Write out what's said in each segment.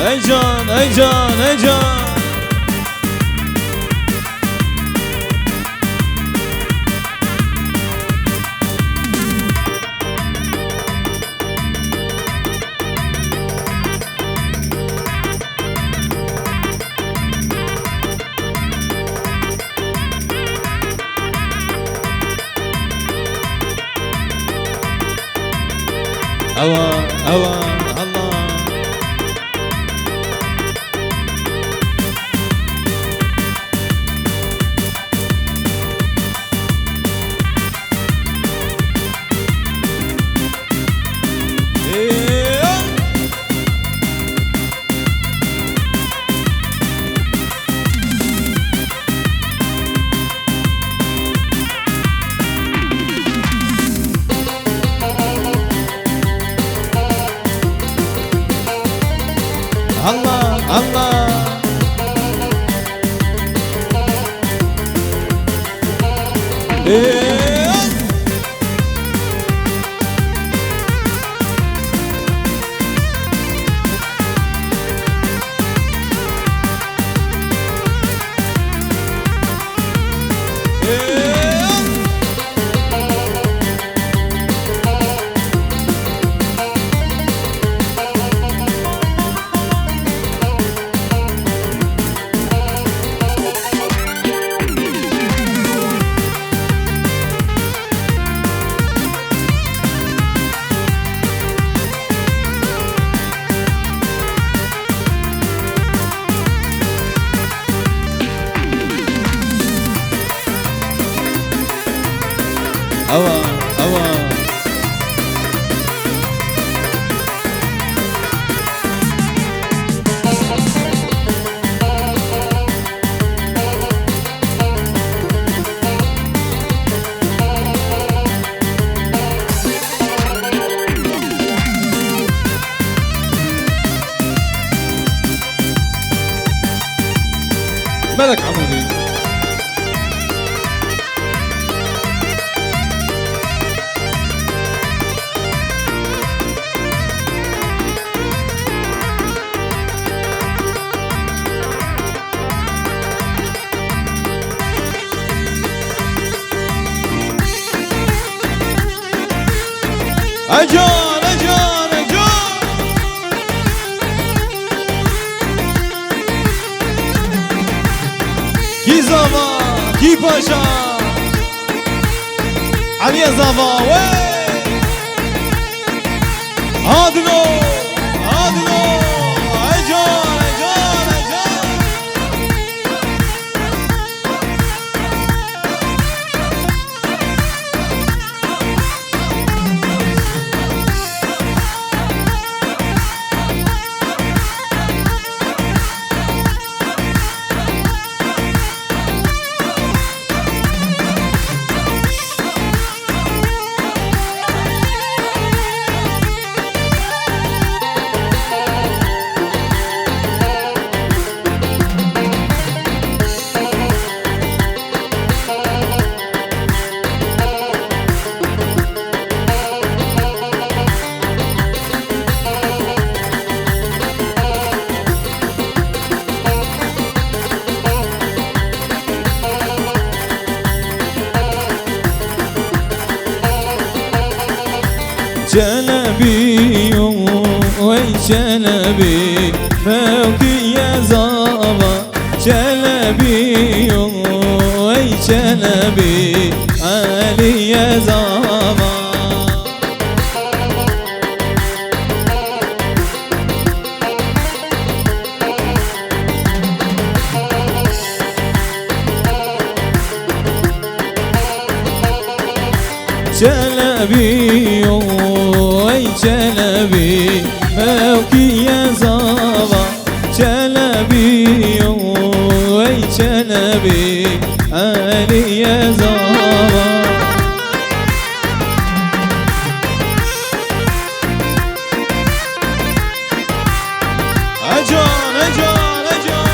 ای جان ای جان ای جان أوان أوان الله الله الله أوان أوان ملك عمودي أجان أجان أجان كي زافا كي باشا علي زافا وي عادلو عادلو أجان أجان أجان جلبي وي جلبي فوقي يا زابا جلبي وي جلبي علي يا زابا جلبي وي جلبي فوقي يا زابا جلبي وي جلبي علي يا زابا أجان أجان أجان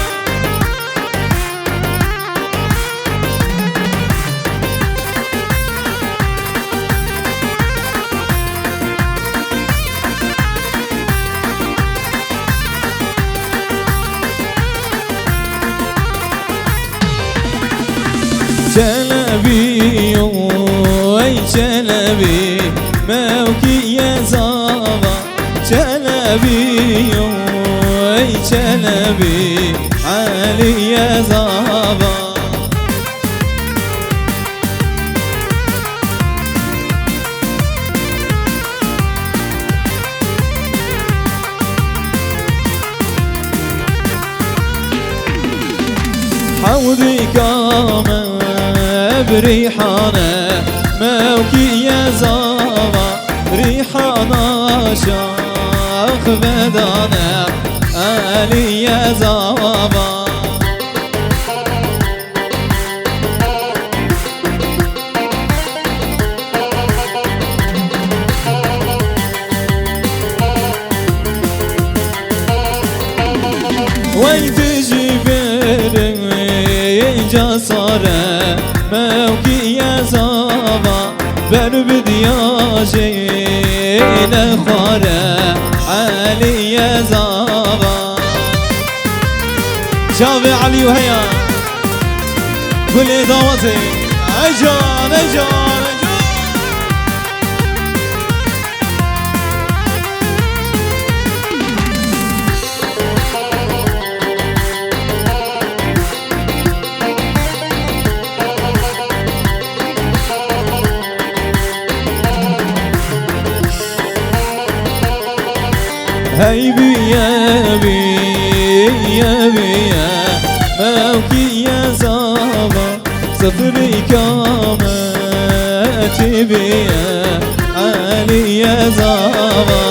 چلبی ای چلبی علی زابا حوضي كامل بريحانه موكي يا زابا ريحانه شاخ بدانه علي يا زابا وين تجي جساره موكي يا زابا بر بدياجي لخاره علي يا زابا شافي علي وهيا قولي دعوتي اجان اجان هاي بيا بيا بيا موكي يا زابا سفري كامت بيا علي يا زابا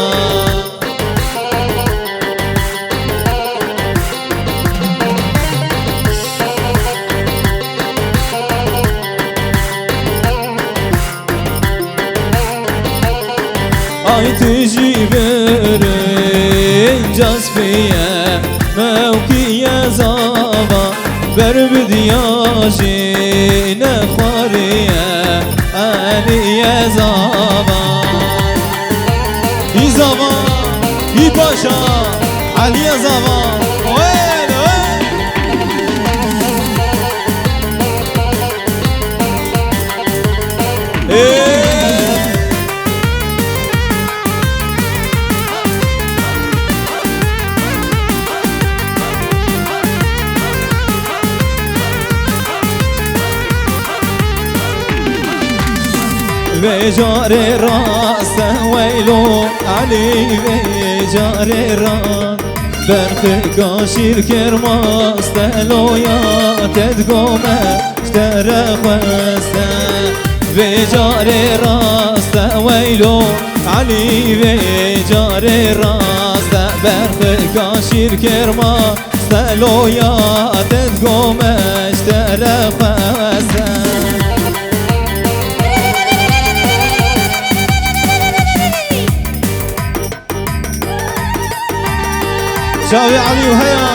اي تجي جاسبية موكي يا زابا بر بدياجي نخارية علي يا زابا يا زابا يا باشا علي يا زابا وين وين بجار راس ويلو علي بجار راس برخ شير كرماس تلو يا تدقوم اشترى خواسته بجار راس ويلو علي بجار راس برخ شير كرماس تلو يا تدقوم اشترى خواسته شافي علي وهيا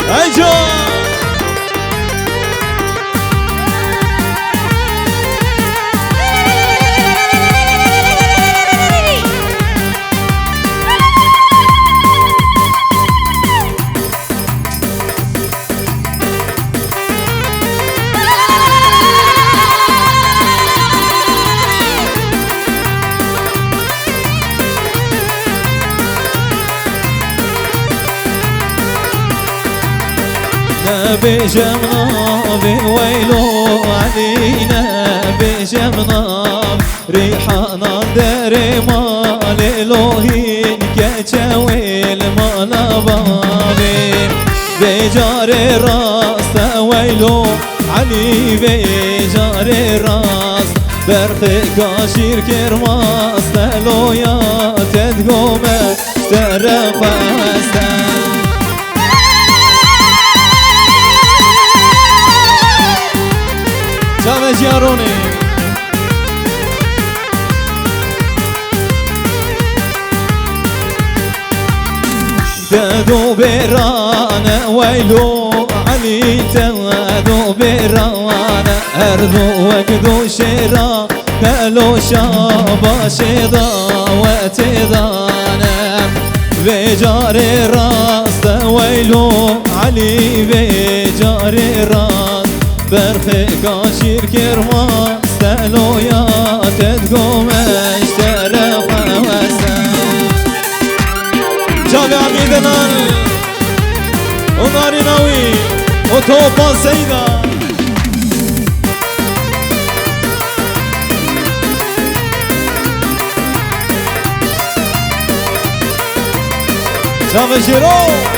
اجا بجمنا بويلو علينا بجمنا ريحانا دري مال الوهين كتشويل مالا بابي بجار راس ويلو علي بجار راس برخ كاشير كرماس تلو يا تدقوم اشترى خواسته شافي جاروني تدو برانا ويلو علي تدو برانا أرضو وقدو شرا تلو شابا شدا وتدانا بجار راس ويلو علي بجار راس برخ كاشير كرماس تلو يا تدقوم اشترى خواسته دلال وناري ناوي وتوبا سيدة شام جيرو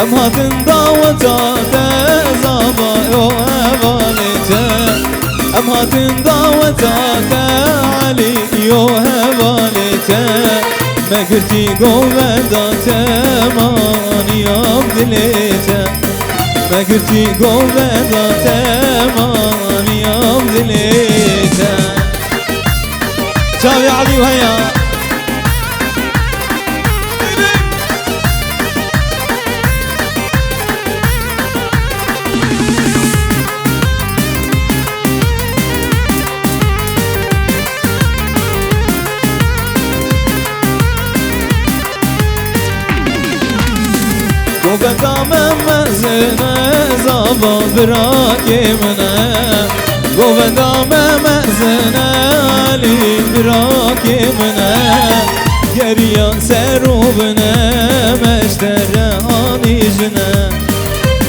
ام هاتن دعوتا تزابا يو هبالتا ام هاتن دعوتا تعالي يو هبالتا ما قلتي قومدا تماني ابدليتا ما قلتي قومدا تماني ابدليتا شاوي علي وهيا قوبدام مزنا زابا براكي منا قوبدام مزنا لي براكي منا قريا سروبنا مشترى اني جنا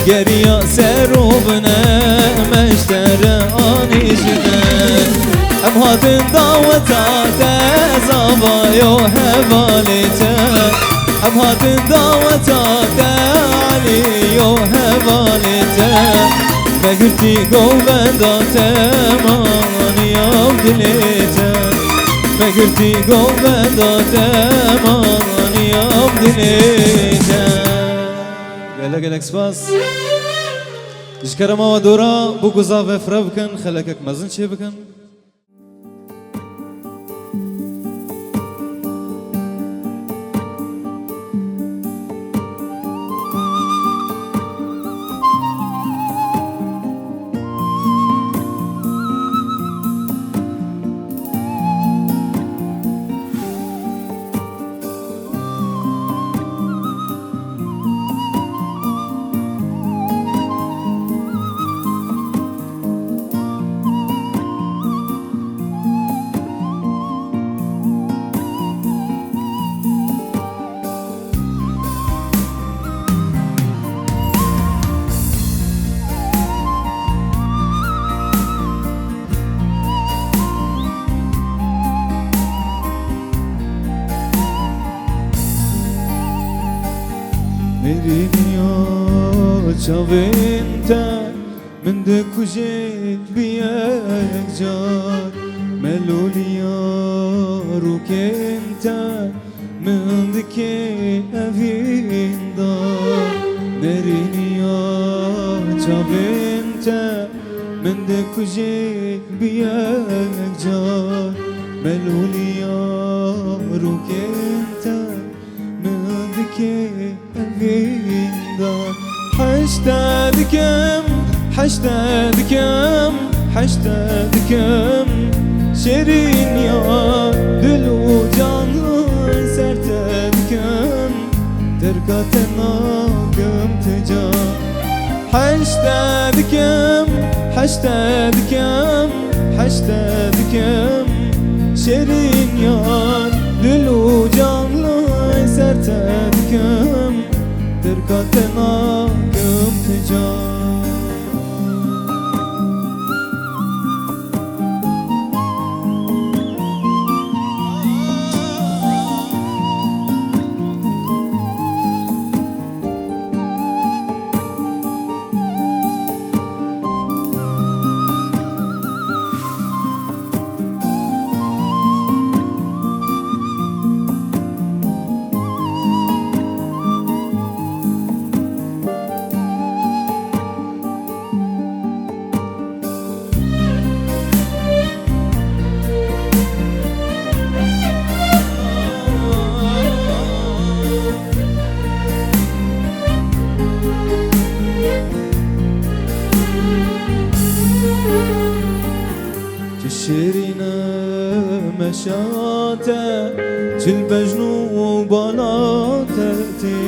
قريا سروبنا مشترى اني جنا ام هاتن دعوتا تزابا يو هبالتا ام هاتن دعوتا تعالي يو هبالتا ما قلتي قوبدا تماني ابدليتا ما قلتي قوبدا تماني ابدليتا قالك سباس جكرما ودورا بوكو زافي فربكن خلكك مازن شبكن شافنتا من دك وجيت بياك جار ملوليا روكنتا من دكي أفين دار نرينيا شافنتا من دك وجيت بياك جار ملوليا روكنتا من دكي أفين دار حشتادكم حشتادكم حشتادكم شيرين يا دلو جانو سرتادكم تركاتنا قم تجا حشتادكم حشتادكم حشتادكم شيرين يا دلو جانو سرتادكم تركاتنا قم تجا شيرينا مشاتا جلبجنو بناتتي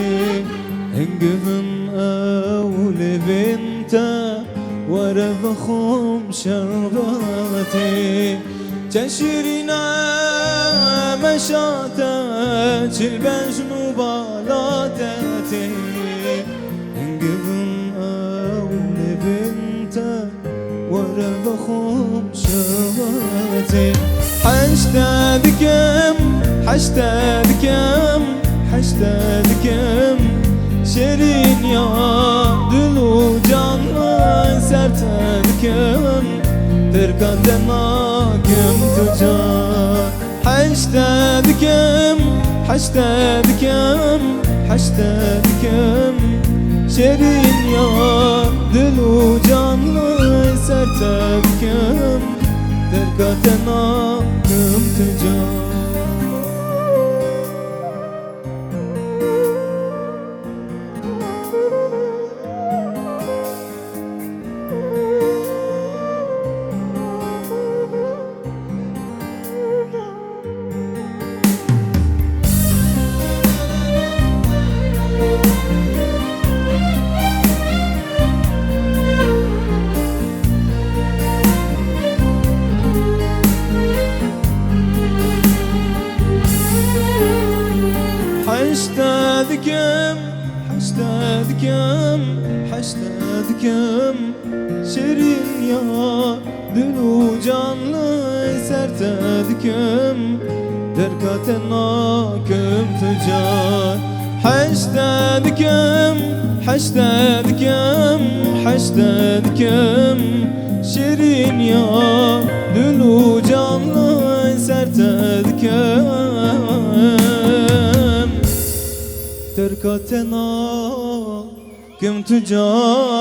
انقفن اولي لبنتا ورا بخوم شرباتي تشيرنا مشاتا تلبش نوبالاتي انقبن او لبنتا ورا بخوم شرباتي حشتادكم حشتادكم حشتادكم شيرين يا دلو canlı sertedkim Terkadenakim tucar Haştedkim Haştedkim Haştedkim Şerin yar Dilu canlı sertedkim Terkadenakim tucar حشتادكم حشتادكم حشتادكم شيرين يا دلو canlı sertedkim derkatenakim tücar حشتادكم حشتادكم حشتادكم شيرين يا دلو canlı sertedkim تركتنا كم تجار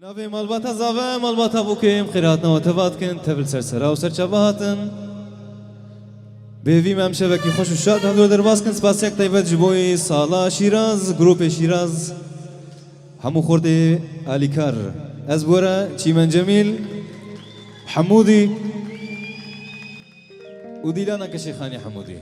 نبي ملبتا زاوه ملبتا بوكيم خيراتنا وتفات كن تبل سرسرا وسرچباتن بهوی ممشبکی خوش و شاد هدو درباز کن سپاس یک طیبت جبوی سالا شیراز گروپ شیراز همو خورده علیکار از بورا چیمن جمیل حمودی و دیلانا کشیخانی حمودی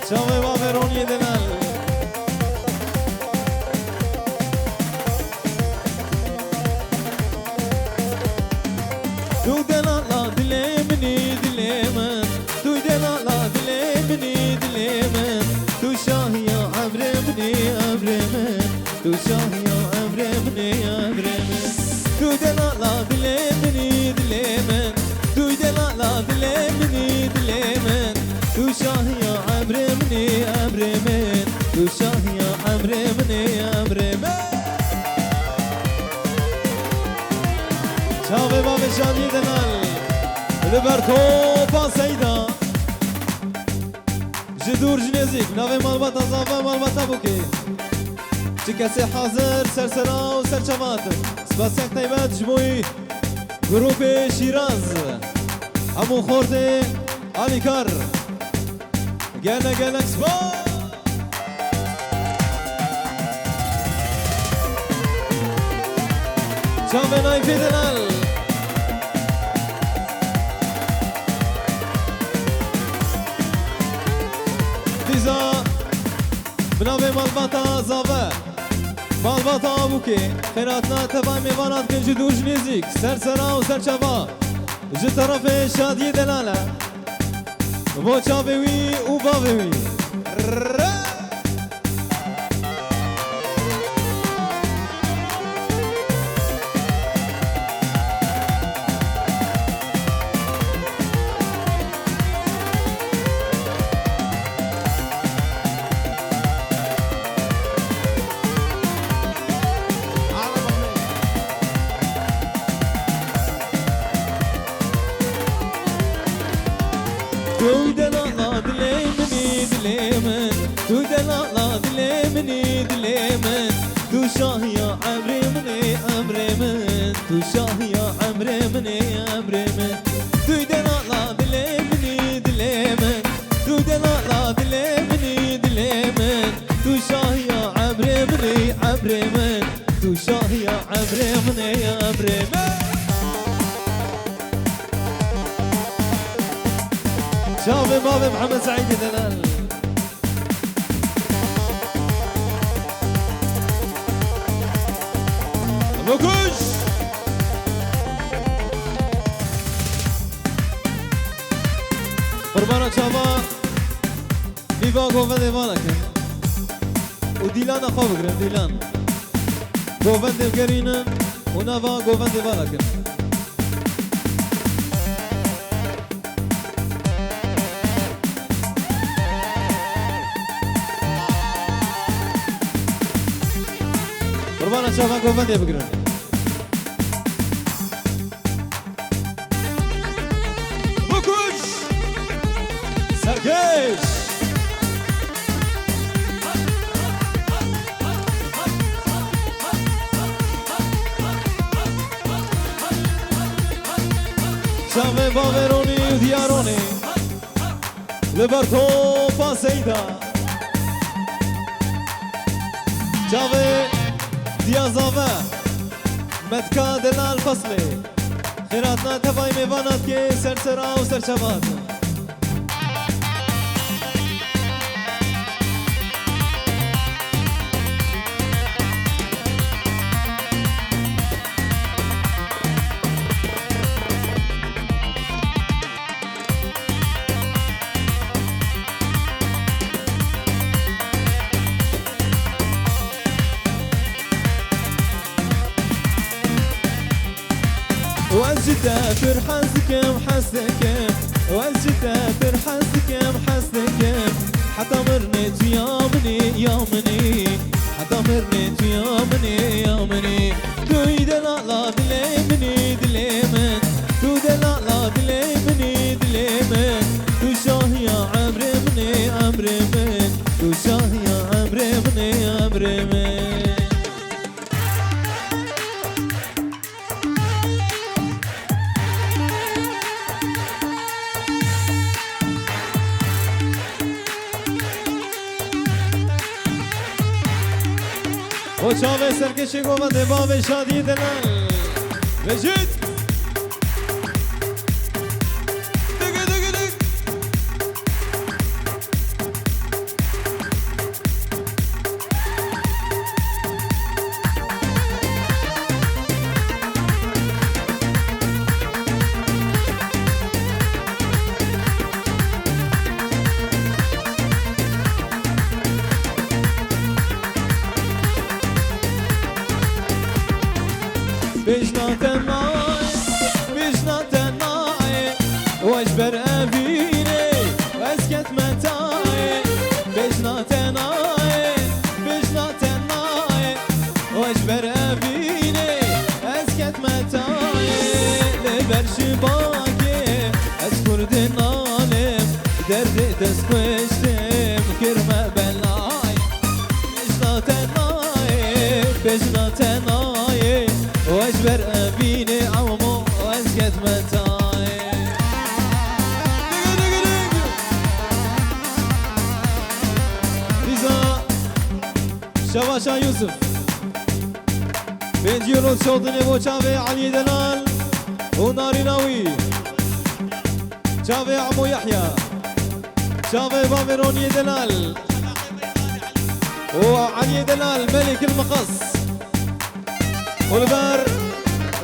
شاوه با فرونی دنال دو دلالا دلمنی دلمن دو دلالا دلمنی دلمن دو شاهیا عبرمنی عبرمن دو شاهیا عبرمنی عبرمن دو دلالا دلمنی دلمن دو دلالا دلمنی دلمن دو شاهیا عبرمني عبرمن دو شاهيا عبرمني عبرمن شاوه باب شادي دنال لبرتو باسيدا جدور جنزيك ناوي مالباتا زافا مالباتا بوكي شكاسي حاضر سرسرا و سرچوات سباسيك طيبات جبوي گروپ شیراز همو خورده علیکار گله گله سبا شامه نای فیدنال دیزا بنابه مالباتا زاوه مالباتا بوکی خیراتنا تبای میوانات کنجی دورج نیزیک سرسرا و سرچوا جه طرف شادی دلاله و چاوی و باوی شاه يا عمري مني عمري من تو شاه يا عمري مني عمري من تو دنا لا دلي مني دلي من تو دنا لا دلي مني دلي من تو شاه يا عمري مني عمري من تو شاه يا عمري مني عمري من شافي مافي محمد سعيد دلال مكوش قربانا شافا فيفا قوفن ديفانك وديلان أخوة بكرن ديلان قوفن ديفكرين ونافا قوفن ديفانك قربانا شافا قوفن ديفكرن Sergeç! Şave baveroni diyaroni Liberto paseyda Şave diyazave Metka delal fasli Khiratna tevay mevanat ke sersera u serçavat وانجتا فرحانسكم حسكم وانجتا فرحانسكم حسكم حتى مرنت يامني يامني حتى مرنت يامني يامني تويد لا دليمني دليمن تويد لا دليمني دليمن تو شاه يا عمري مني عمري من تو شاه يا عمري مني عمري من و چاوه سرکشی گوونده باب شادی دلال وجود دگه دگه دگ بيجنا تناي واجبر أبيني واسكت متاي بيجنا تناي واجبر أبيني اسكت متاي لبر شباكي اذكر دنالم درد تسكشتم كرمة بلاي بيجنا تناي واجبر أبيني عومو واسكت متاي ريزا شواشا يوسف بين جيرو صوتني بو شافي علي دلال وناري ناوي شافي عمو يحيى شافي بابروني دلال وعلي دلال ملك المقص والبر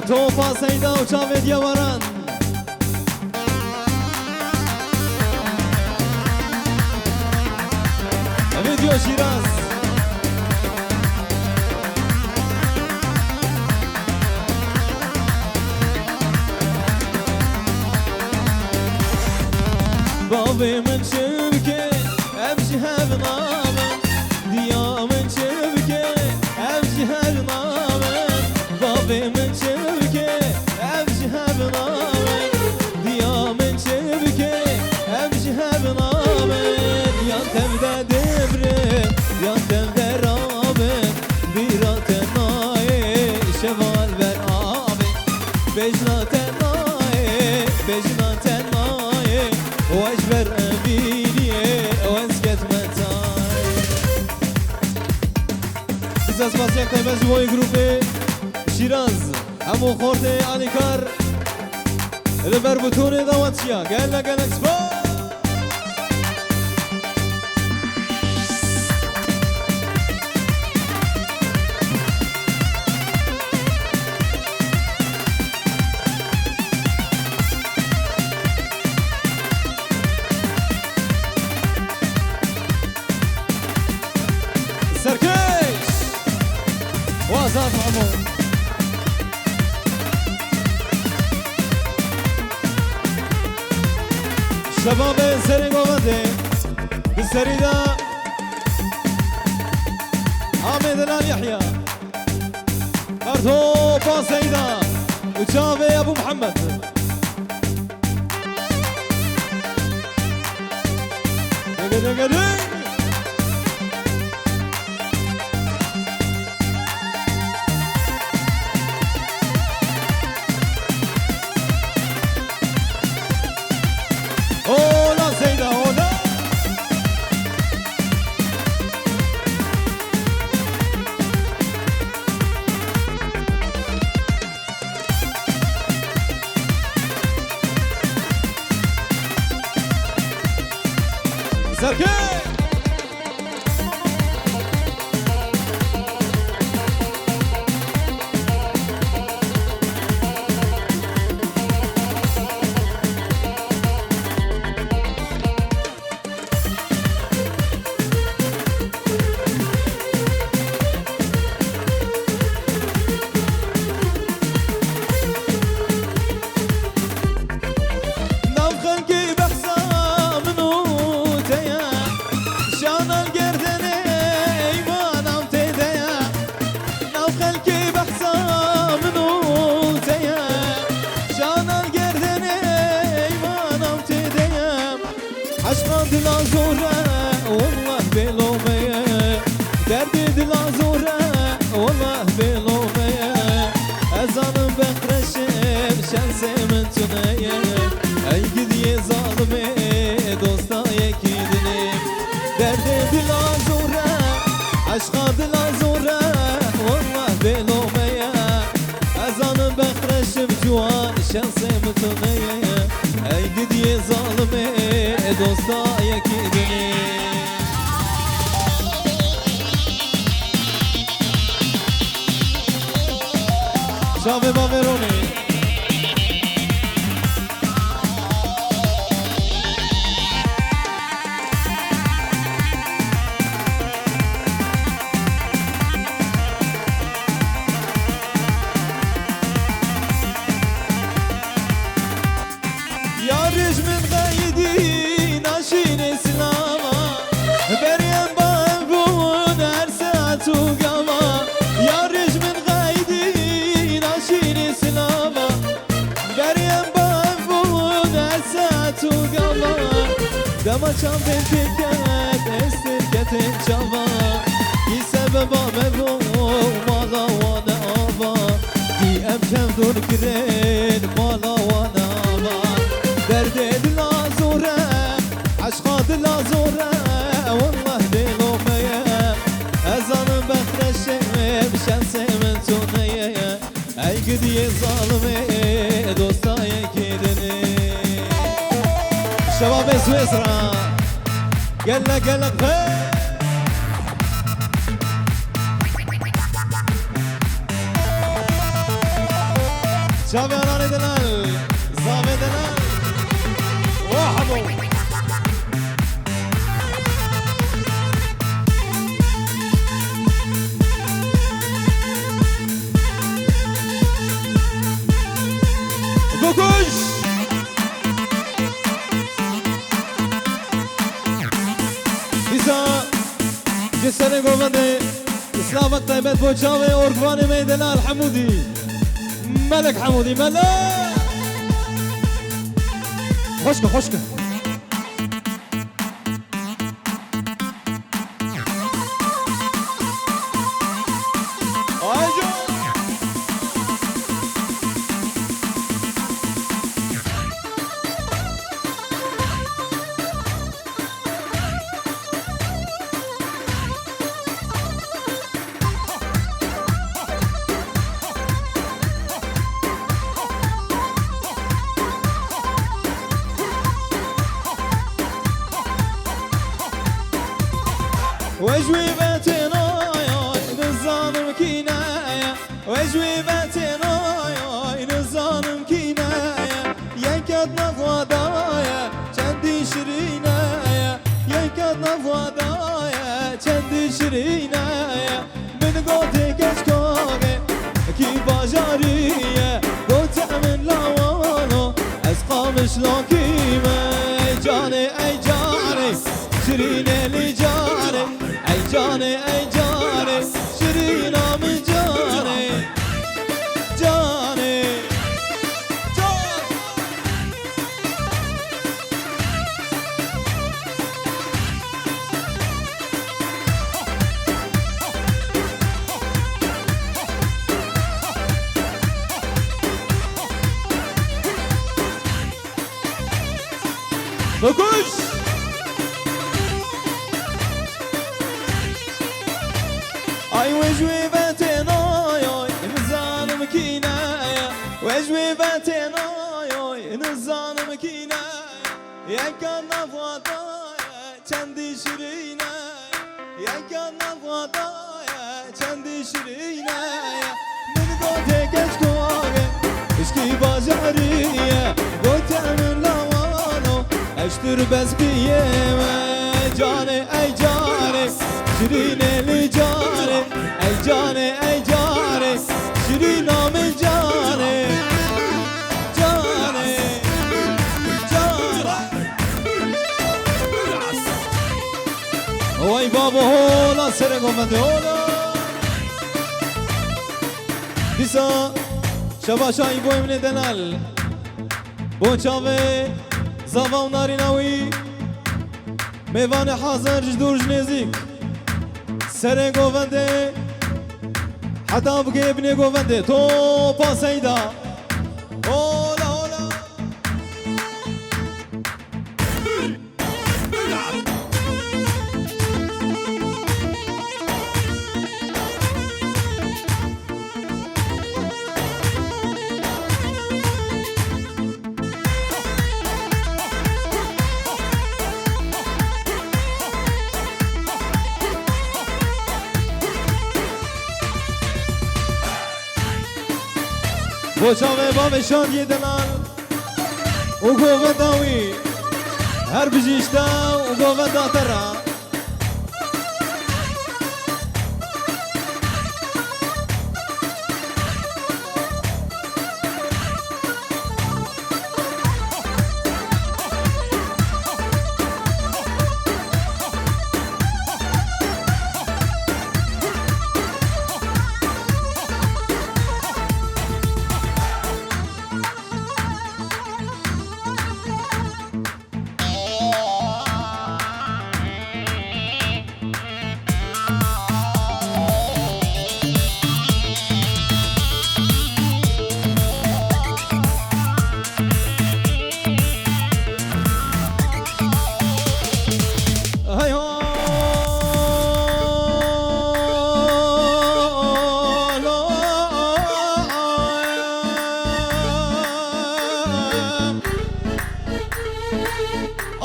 توفا سيدا وشافي ديواران فيديو شيراز بابي من شبكة امشي هبنامن ديا من شبكة امشي هبنامن بابي من شبكة امشي هبنامن ديا من شبكة امشي هبنامن يا تبدا دبرن يا تبدا رابن بيرات از بازی تایبه جوای گروه شیراز همو خورده آلیکار لبر بتونه دعوتیا گل گل اکسپو سرکش وازاد عمو شباب سرنگ آمده به سریدا حامد الان يحيى برتو باسيدا وشابي ابو محمد دق دق دق Hola Zeyda hola Serkey عشقا دلا زوره والله بلوميه دردي دلا زوره والله بلوميه ازانم بقرشم شمسه من تنيه ای گدی ظالمه دوستا یکی دنیم دردي دلا زوره عشقا دلا زوره والله بلوميه ازانم بقرشم جوان شمسه من تنيه ای گدی ظالمه دوستا یکی دنی شاوه با ورونی یارش من قیدی ناشین اسلاما بریم با هم بود هر ساعت و گما یارش من قیدی ناشین اسلاما بریم با هم بود هر ساعت و گما دما چام بنتکت استرکت چاوا ی سبب آمدو مالا وانا آوا ی ام کم دور کرد مالا وانا آوا درد دلا زوره عشقا دلا زوره والله بلوميه ازانم بخرشم شمسه من تونيه ای گدی ظالمه دوستا یکی دنی شباب سویسرا گله گله بخیر شباب دلال زامه دلال وحبو بكوش إذا جسر قومني إسلام الطيبات بوشاوي أورفاني ميدنا الحمودي ملك حمودي ملك خشكة خشكة وجوي باتنايا نزانم كينايا يكاد نفوادايا چندی شرینايا يكاد نفوادايا چندی شرینايا من قوتي كشكاغي كي باجارية قوت من لاوانو اسقامش لاكيمة اي جاني اي جاني شرينة لي جاني اي جاني اي جاني شرينة من جاني جاني Dokuş! Ay vecvi betenayoy nizanım kinaya vecvi betenayoy nizanım kinaya yakan nafadaya çendi şirinaya yakan nafadaya çendi şirinaya min gote geç koge işki bacariye gote min lavano eştir bezbiyeme cane ey cane şirine li cane ey cane ey cane şirina min cane cane cane Oy baba hola sere gomende hola Disa şabaşay bu emne denal Boçave Zavav narinawi Mevane hazır jdur jnezik Sere govende Hatta bge ibne govende Topa seyda Ola ola Boçave bave şadiye denal O govendawi Her bijişta o govenda tera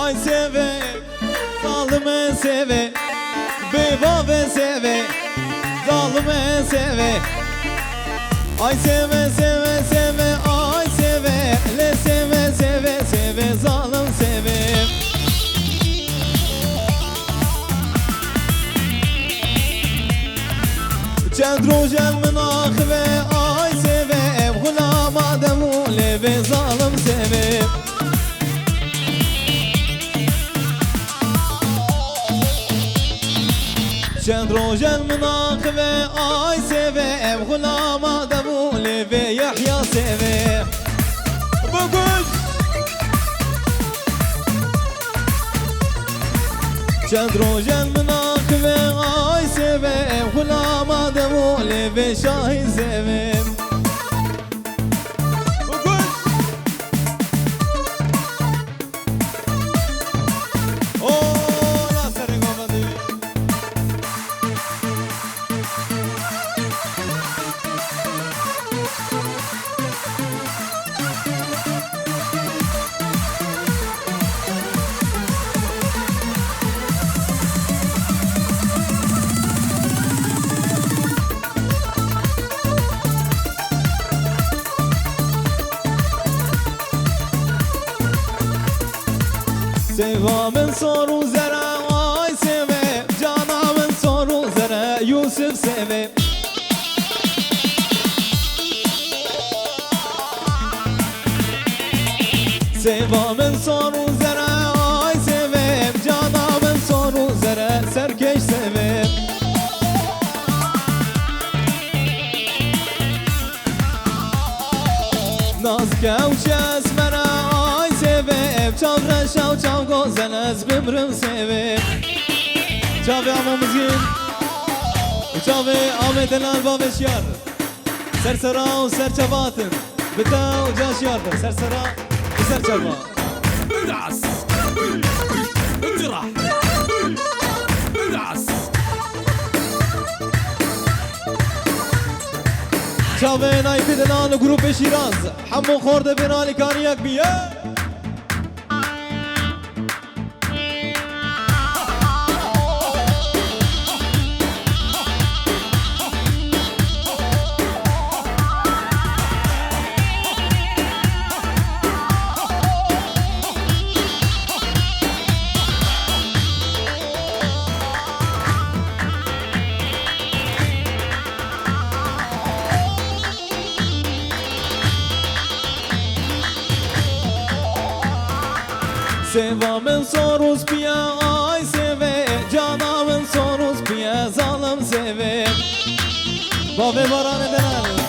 Ay seve, zalime seve Bevave seve, zalime seve Ay seve seve seve, ay seve Le seve seve seve, zalim seve Çend rojel min akhve, ay seve Gulam ademu leve, zalim seve چند روزن مناقبه آی سوه ام غلام آدمو لیوه یحیا سوه بگوش چند روزن مناقبه آی سوه ام غلام آدمو لیوه شاهی سوه من صار وزرع واي سبب جانا من صار وزرع يوسف سبب سبا من صار وزرع واي سبب جانا من صار وزرع سركش سبب نازك وشاس مرا واي سبب چاو رشا و چاو گوزن از بمرم سبب چاوی عمو مزگین و چاوی آمد الان بابش یار سرسرا و سرچباتن بتا و جاش یار سرسرا و سرچبا ادعس اجرح ادعس چاوی نایفی دلان و گروپ شیراز حمو خورده بینالی کانی یک بیه سوا من صاروز بیا آی سوه جانا من صاروز بیا ظالم سوه بابه باران دلال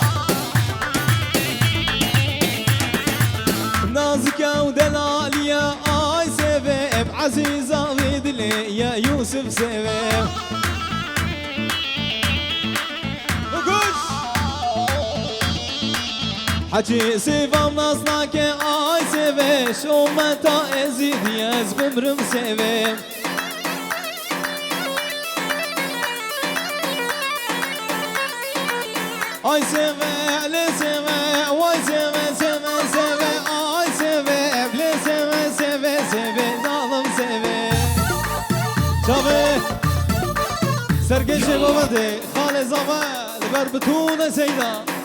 نازک و دلالیا آی سوه عزیزا و دلی یا یوسف سوه حجي سيفام ناصناك آي سيفي شو متى ازيد ياز بمرم سيفي آي سيفي لي سيفي واي سيفي سيفي سيفي آي سيفي لي سيفي سيفي سيفي ظالم سيفي شافي سرقشي بابدي خالي زمان بربتونة سيدا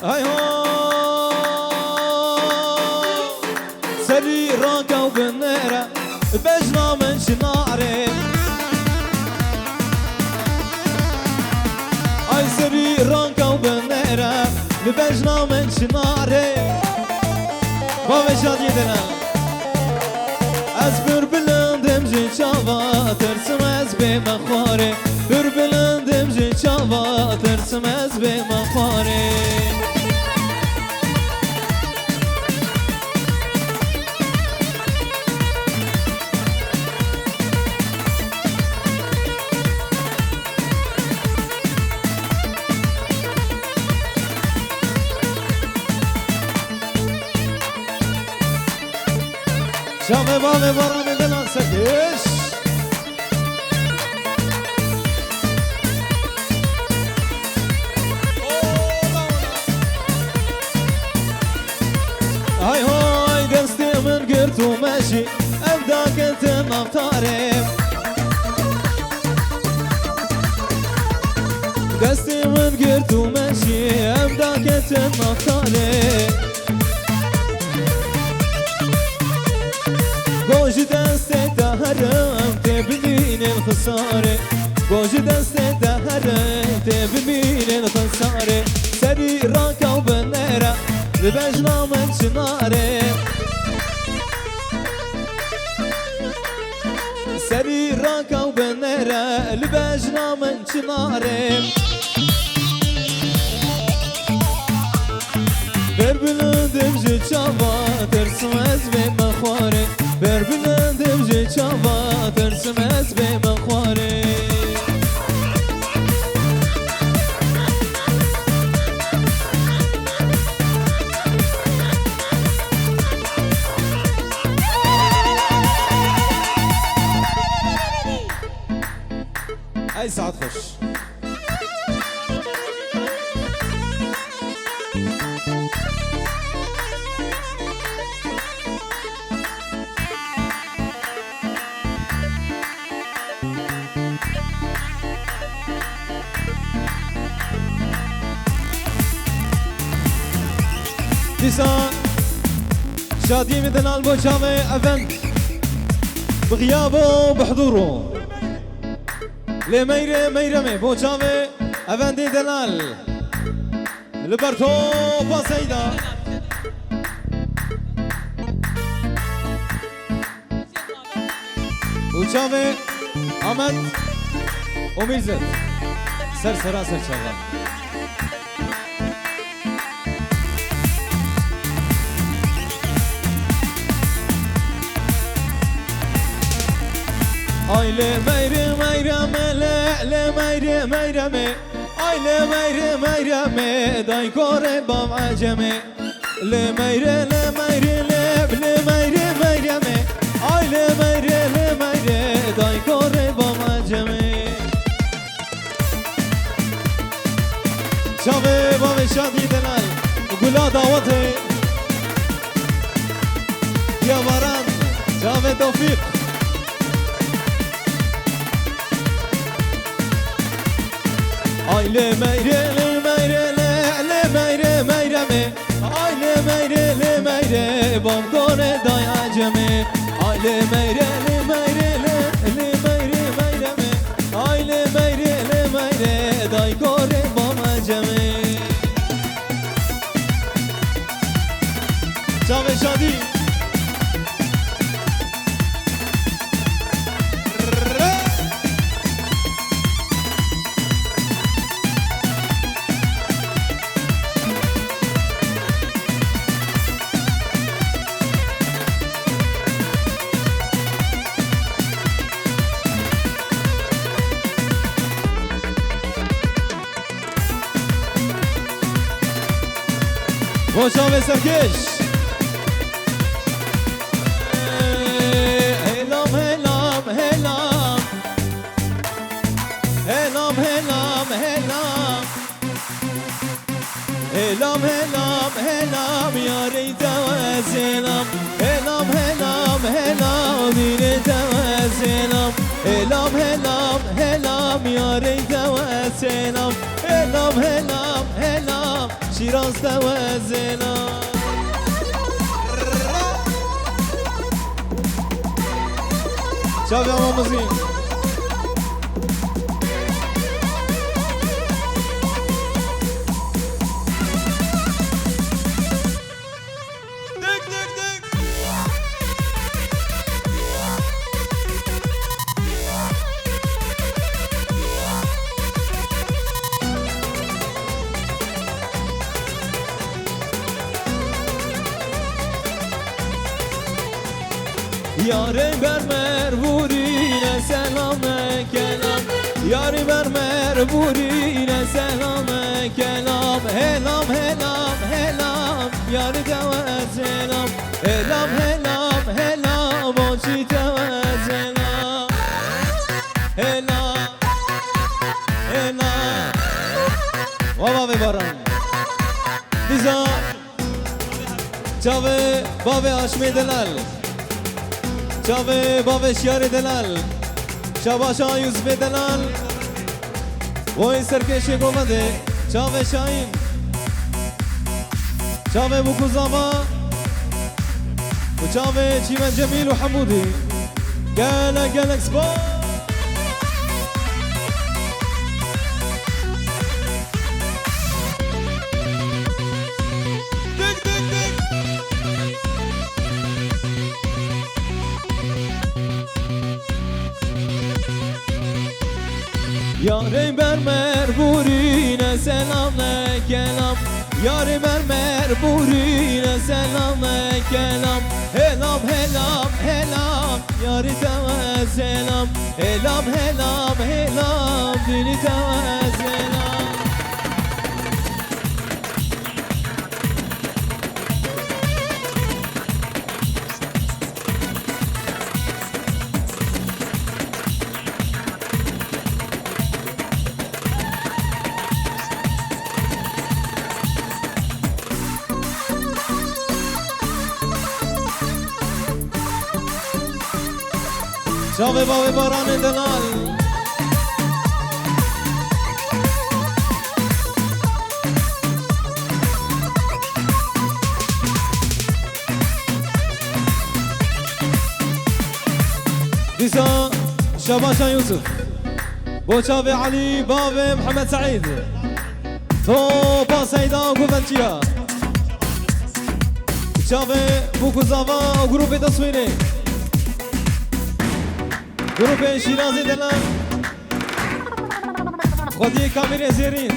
هاي هو سري راكا وبنيرة بجنا من شناري هاي سري راكا وبنيرة بجنا من شناري بابا شاد يدنا أزبر بلندم جي شافا ترسم أزبي مخاري بر بلندم جي شافا ترسم أزبي مخاري شامي بابي برامي دلان سكيش هاي هاي دستي من قرت وماشي ابدا كنت نفطاري دستي من قرت وماشي ابدا كنت نفطاري بوج دستي تهرم تبنين الخسارة بوج دستي تهرم تبنين الخسارة سري راكا وبنيرة لبجنا من شنارة سري راكا وبنيرة لبجنا من شنارة بربلندم جي چاوا ترسم از بي مخواري بربلندم جي چاوا ترسم از بي مخواري اي ساعت خوش دیسا شادی میدنال بو چاوه افند بغیابو بحضورو لميري ميرمي بو چاوه افندی دلال لبرتو باسيدا بو چاوه احمد امیرزد سر شغال Ay le meyre meyreme le meyre meyreme Ay le meyre meyreme day kore bam aceme Le meyre le meyre meyreme Ay le meyre day kore bam aceme Çave bave şadi denal gula davate Ya varan çave tevfik Ay le meyre meyreme Ay le meyre bam kore day aceme Ay le meyre meyreme Ay le meyre day kore bam aceme Çave şadi Boşa ve serkeş Helam helam helam Helam helam helam Helam helam helam Yâri tevezelam Helam helam helam Dine tevezelam Helam helam helam Yâri tevezelam Helam helam helam Şiraz tevezelam Şavyamamızı Yâre bermer vurine selame kelam Yâre bermer vurine selame kelam Helam helam helam Yâre tevezelam Helam helam helam Boşi tevezelam Helam helam Vava ve baran Diza Çave bave aşme delal Çave bave şiare delal Şabaşa yüzbe delal Oy serkeşe govade Çave şahin Çave bu kuzama Çave çimen cemil u hamudi Gelek spor Yâre bermer burine selamle kelam Yâre bermer burine selamle kelam Helam helam helam Yâre tevezelam Helam helam helam Dili tevezelam Şave bave baran delal ديسا شباشا يوسف بوشافي علي بابي محمد سعيد توبا سيدا وقوفنتيا شافي بوكو زافا وجروب تصويري جروب شيرازي دلان خدي كاميرا زيرين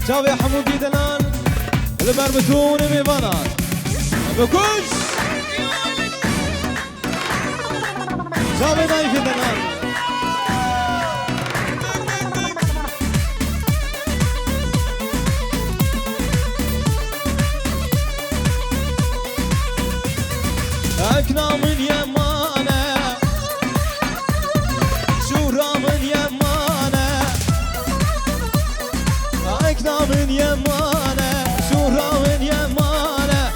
شافي حمودي دلان المربتون ميبانا بكوش شافي نايف دلان أكنا من يمانة شورا من يمانة أكنا من يمانة شورا من يمانة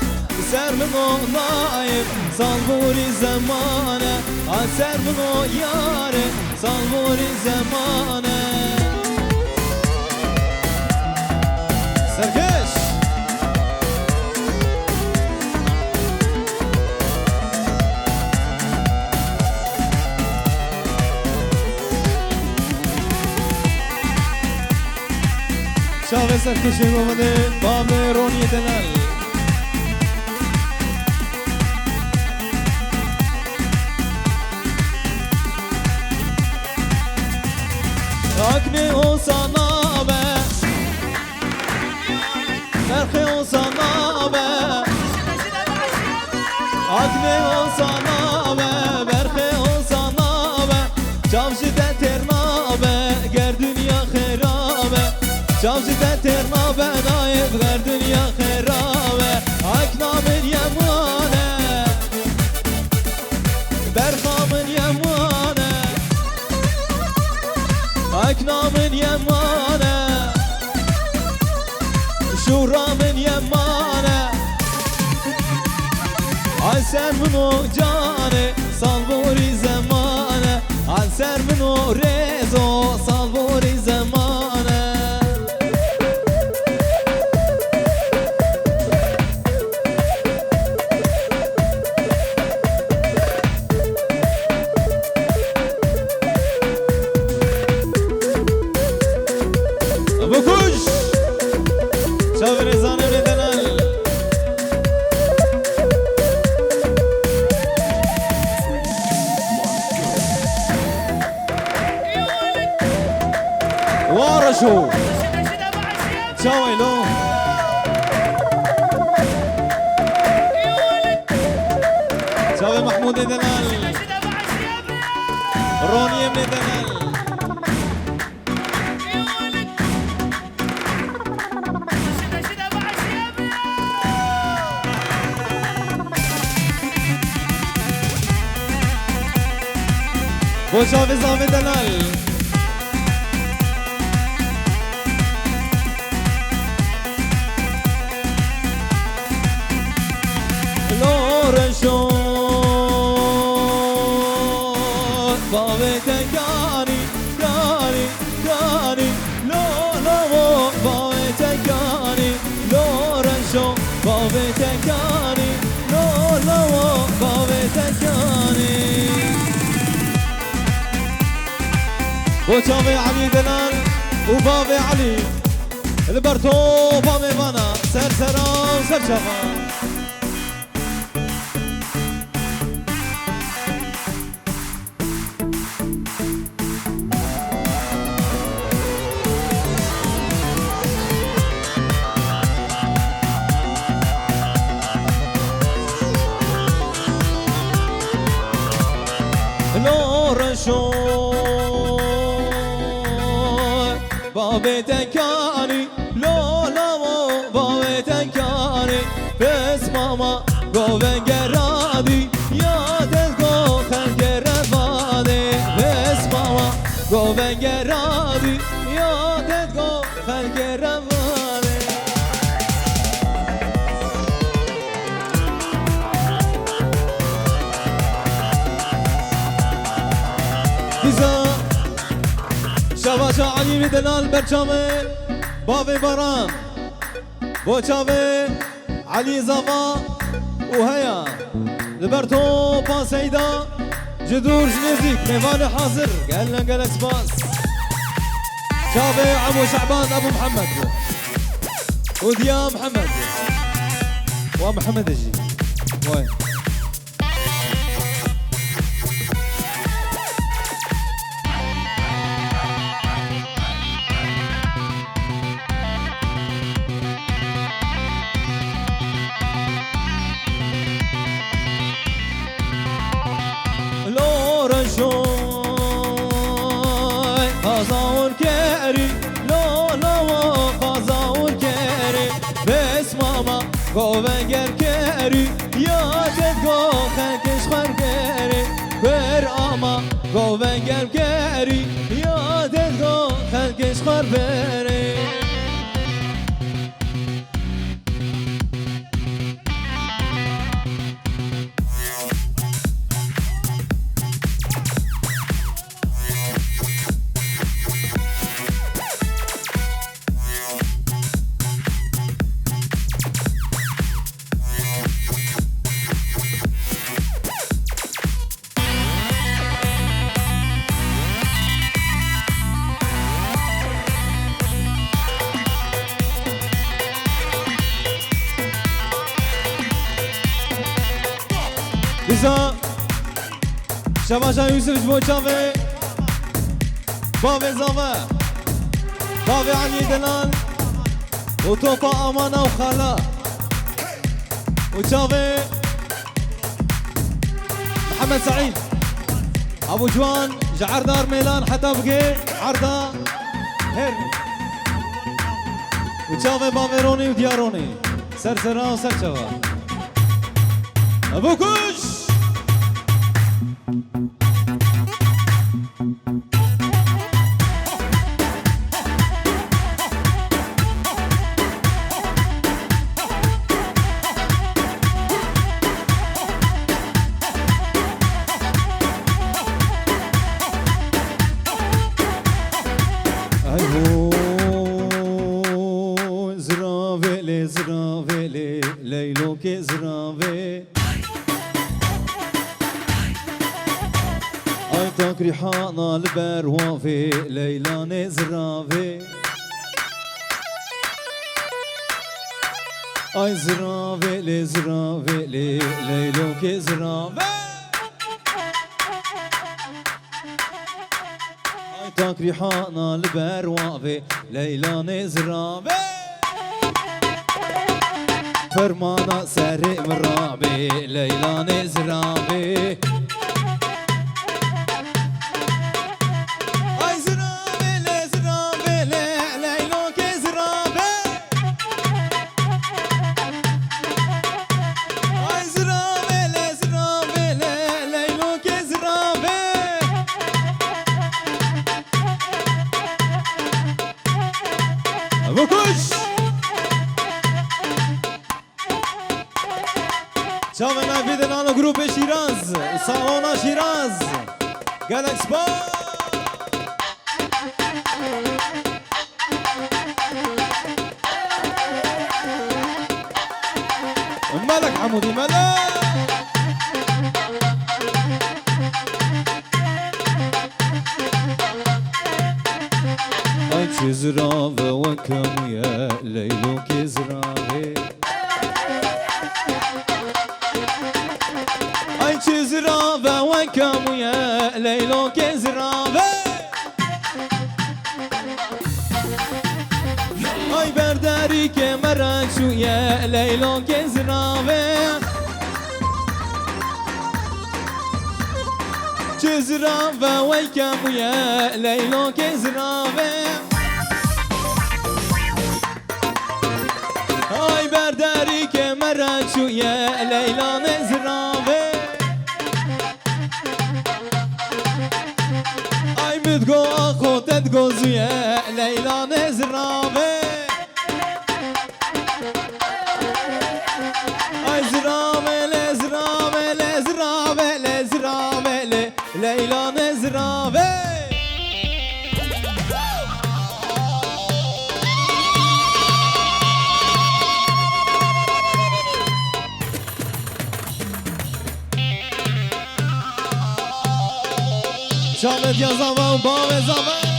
سر منو نايم صالبوري زمانة سر منو ياري صالبوري زمانة سركش شاوه سرکشی مومده باب رونی دلال اکنی او سانابه نرخی او سانابه اکنی او سانابه برخی او سانابه چاوشی ده ترنابه گر دنیا خرابه شمسي تترنا بنايب غير دنيا خرابة عكنا من يمانة برخا من يمانة عكنا من يمانة شورا من يمانة عسر منو جاني صالبوري زمانة عسر منو ريزو صالبوري زمانة وارشو شاوي لو شاوي محمود دلال روني من دلال وشاوي زامي دلال لورشون بابت كاني كاني كاني لو لو بابت كاني لورشون بابت كاني لو لو بابت كاني وشافي علي دلال وبابي علي البرتو بامي فانا سرسران سرشفان نورشون بابت كاني لو لو بابت كاني بس ماما قوين قرادي يا دلقو خلق رفادي بس ماما قوين قرادي يا دلقو خلق رفادي شباشا علي دلال برچامه بابي باران بوچاوه علي زافا وهيا لبرتو باسيدا جدور جنيزيك ميفان حاضر قالنا قالك سباس شابي عمو شعبان ابو محمد وديا محمد ومحمد اجي وين گوهر کری یادت گو خلکش خور کری بر آما گوهر کری یادت گو خلکش خور بری Biza Şabaşan Yusuf Boçave Bave Zava Bave Ali Delal وطوفة أمانة وخلا وشافي محمد سعيد أبو جوان جعر دار ميلان حتى بقي عرضة هير وشافي بافيروني ودياروني سرسرا وسرشوا أبو كوش ريحانا البروافي ليلى نزرافي اي زرافي لي زرافي لي ليلو كي زرافي اي تاك ريحانا البروافي ليلى نزرافي فرمانا ساري مرابي ليلى نزرافي شامل نافيدن على جروب شيراز صالونا شيراز جالكس با مالك حمودي مالك اي تشزراف وكم يا ليلو كزراف زرافة وكم يا ليلو كزرافة اي برداري كمرشو يا ليلو كزرافة زرافة وكم يا ليلو كزرافة اي برداري كمرشو يا ليلو نزرافة تدقو اخو تدقو زيا ليلى نزرافي اي زرافي لزرافي لزرافي لزرافي ليلى نزرافي شامت يا زمان وباب زمان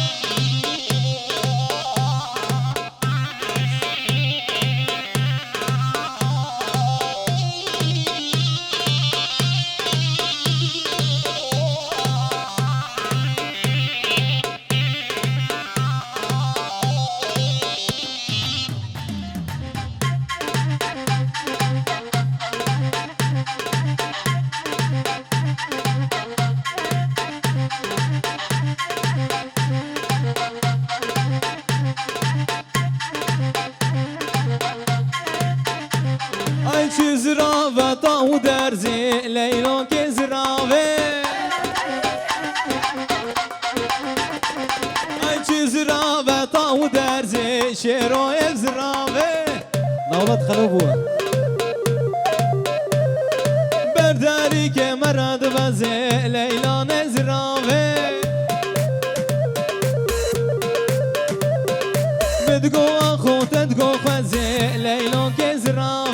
زرافة طاو درزي ليلو كي زرافة أي زرافة طاو درزي شيرو زرافة نولد خلوبوها برداري كي مراد بزي ليلو نزرافة بدقو أخو تدقو خزي ليلو كي زرافة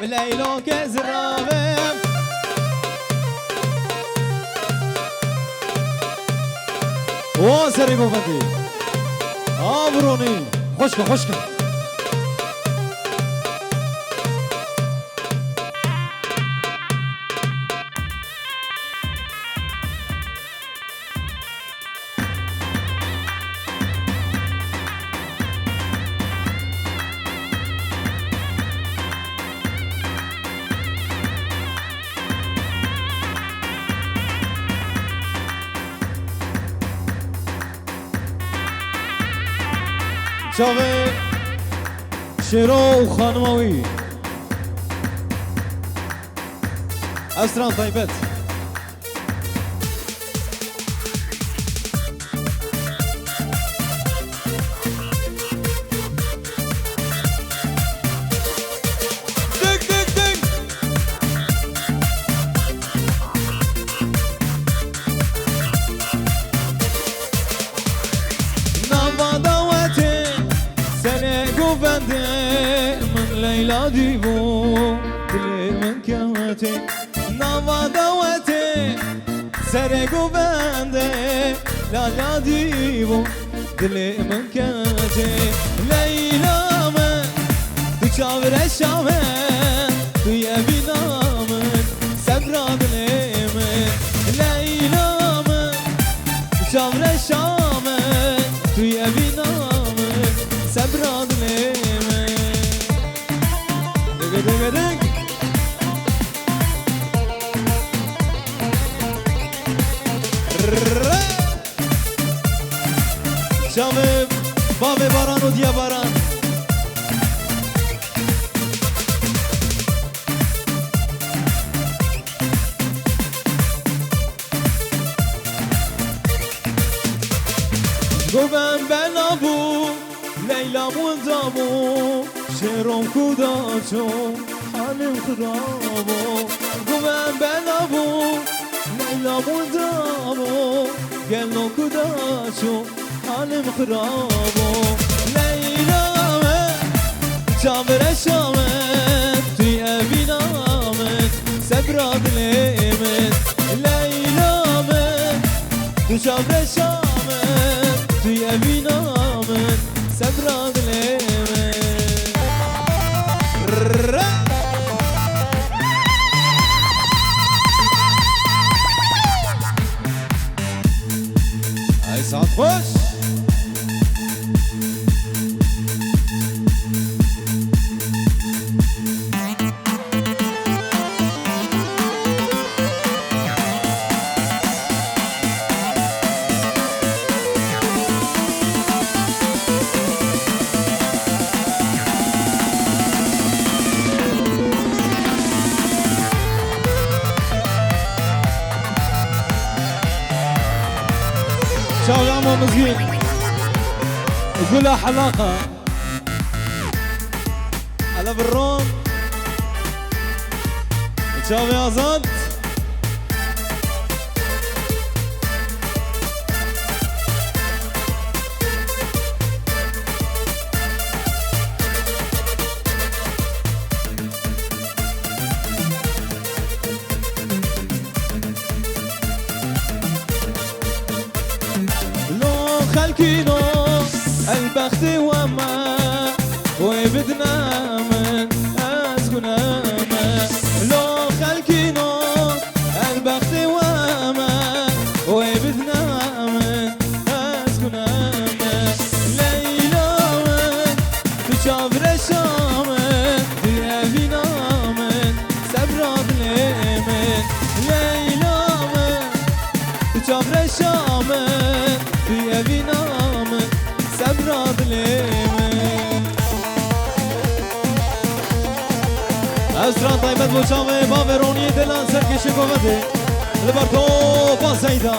ليلو كزرافة واسري بوفندي عبروني خشكو خشكو شاوه شیرو و خانماوی اسران طیبت دک دک دک من ليلى ديبو دلي من كواتي نوا دواتي سرقو بندي لا لا ديبو دلي من كواتي ليلى من تشاور الشامن تويا بنامن سبرا دلي من ليلى من تشاور الشامن تويا بنامن سبرا دلي شامم باب باران و دیا باران گوبم بلابو لیلا مندامو شیرم کوداچو حالم خرابو گوبم بلابو لیلا مندامو گلو کوداچو حالم خرابو لیلا من جابر شامن توی بینامن سبراد لیمن لیلا من تو جابر شامن توی بینامن سبراد لیمن ای ساعت خوش شاو عمو مزيد قولها حلاقة على برون شاو يا زاد استران طيبت بوشاوه با ورونی دلان سرکش گوده لبرتو با سیدا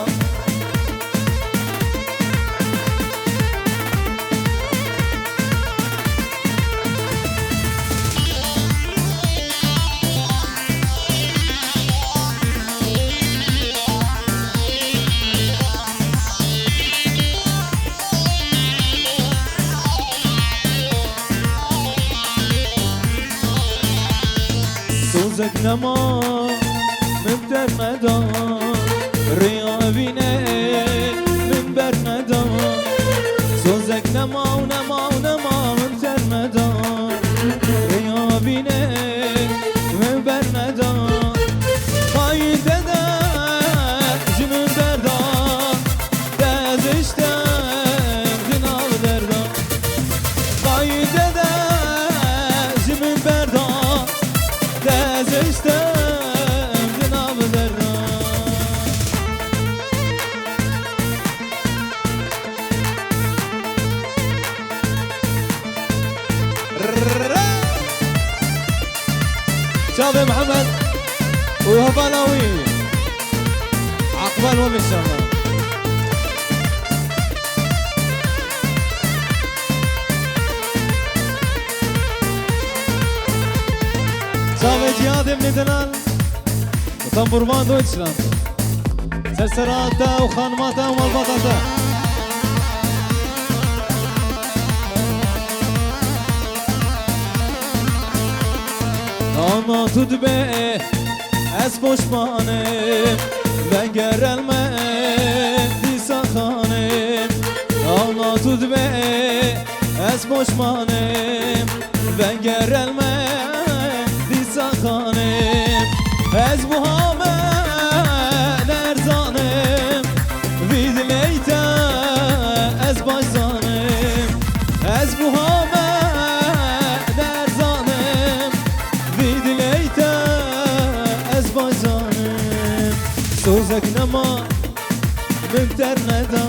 سوزك نما مبدر مدان ريا بيني من بر مدان سوزك نما ونما ونما مبدر مدان ريا بيني من بر مدان قايد دا جنون بردان دازشتم دنال دردان قايد دا جنون بردان دازشتم جناب درنا شافي محمد وهبلاوي عقبال وبالشمال شافي جهاد ابن دلال وطنبورمان دويتشلاند سلسلاته وخانماته ومربطاته اما تدبه از پشمانه بنگر دیسا خانه اما تدبه از پشمانه بنگر دیسا خانه از بوهامه لرزانم وید لیتا از باشزانم از بوهامه لرزانم وید لیتا از باشزانم سوزک نما بمتر ندا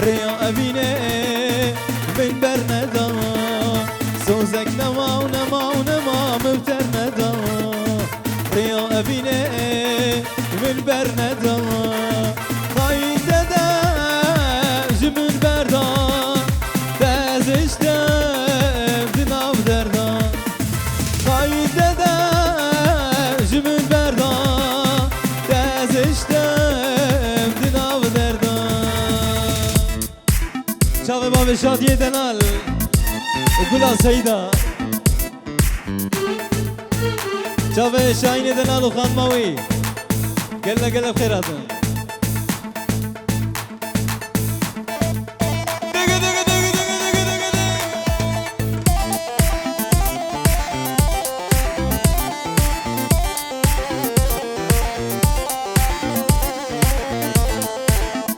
ریا ابینه من بر ندا سوزک نما و نما و نما مبتر ندا ریا ابینه من بر ندا قاید دا جمن بردان دازشتم دناب دردان قاید دا جمن بردان دازشتم دناب دردان شاوه باب شادی دنال وقولا سيدة شافي شاين دلال وخانماوي قلنا بخيراتهم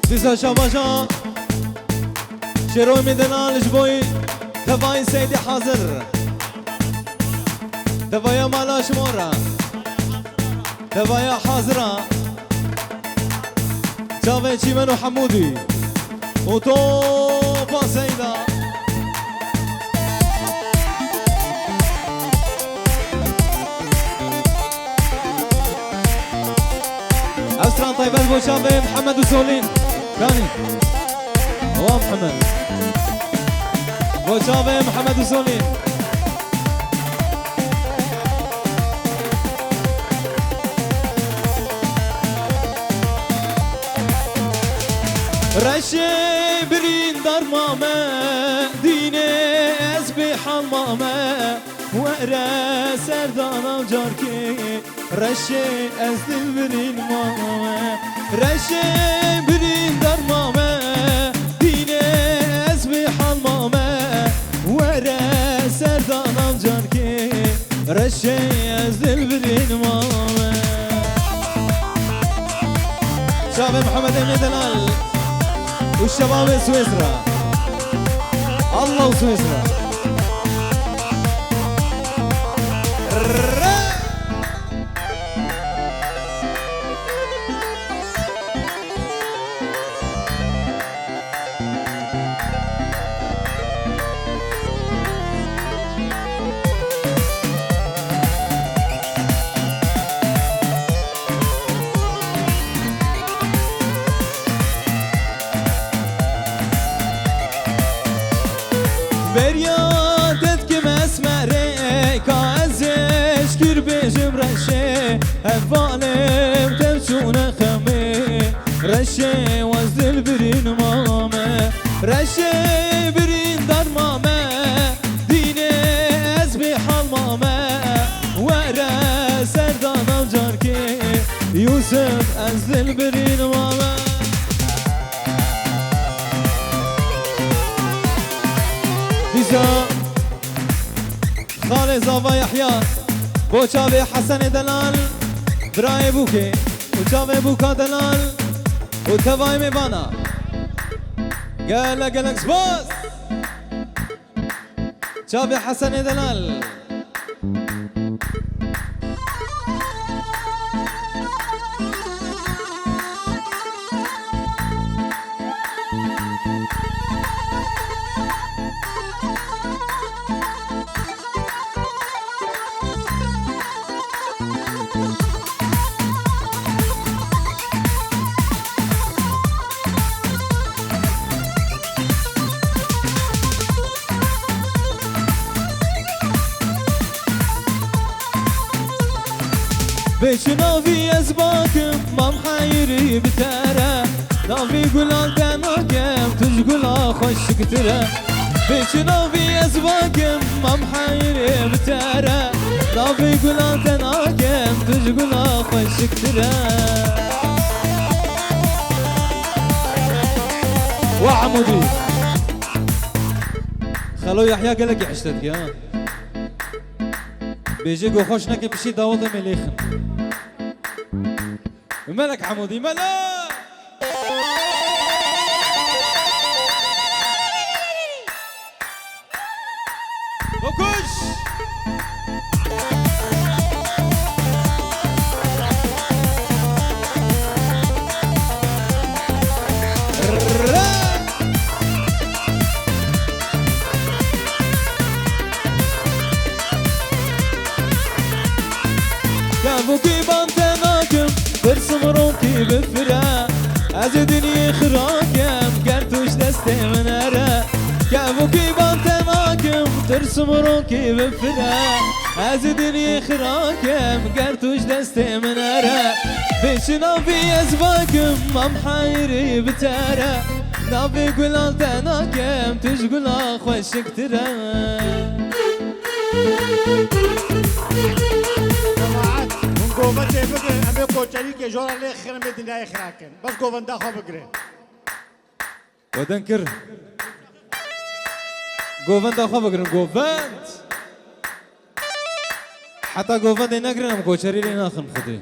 تسا شاباشا شروي من دلال جبوي دفاي سيدي حاضر دفايا مالا شمورة دفايا حاضرة شافي شيمن وحمودي وطوبة سيدة أسران طيبات بو شافي محمد وسولين كاني ومحمد وشافي محمد وسولين رشي برين درمامة ديني أزبي حمامة وأرى سردانا وجاركي رشي أزدل برين مامة رشي برين درمامة ديني أزبي حمامة وأرى سردانا وجاركي رشي أزدل برين مامة شافي محمد ابن دلال والشباب سويسرا الله وسويسرا بريادت كم اسمري كازش كير بجم رشي هفالم تمشون خمي رشي وزل برين مامه رشي برين دار مامه ديني ازبي حال مامه ورا سردان جاركي يوسف ازل برين مامه ديزا خالي زافا يحيى بوشافي حسن دلال دراي بوكي وشافي بوكا دلال وتفاي ميبانا قالك سباس شافي حسن دلال بيش نافي أزباكم ما محايري بتارة نافي قلال داناكم تشقل أخشك ترى بيش نافي أزباكم ما محايري بتارة نافي قلال داناكم تشقل أخشك ترى وعمودي خلو يحيى قالك يحشتك يا بيجي قو خوش نكي بشي داوض مليخن مالك حمودي مالك وكش كابوكي بانتناكم برسم روكي بفرا أزدني خراكم قرتوش دستي من أرا كابوكي بانتناكم ترسم روكي بفرا أزدني خراكم قرتوش دستي من أرا بيش نافي أزباكم ما محايري بتارا نافي قلال تناكم تشقل أخوشك ترى گوون بگیرن همه کوچری که جوان لی خرم دنیای خراکن بس گوون داخل بگیرن ودنكر قوفند اخو بقرن قوفند حتى قوفند ينقرن ام كوشري لي ناخن خدي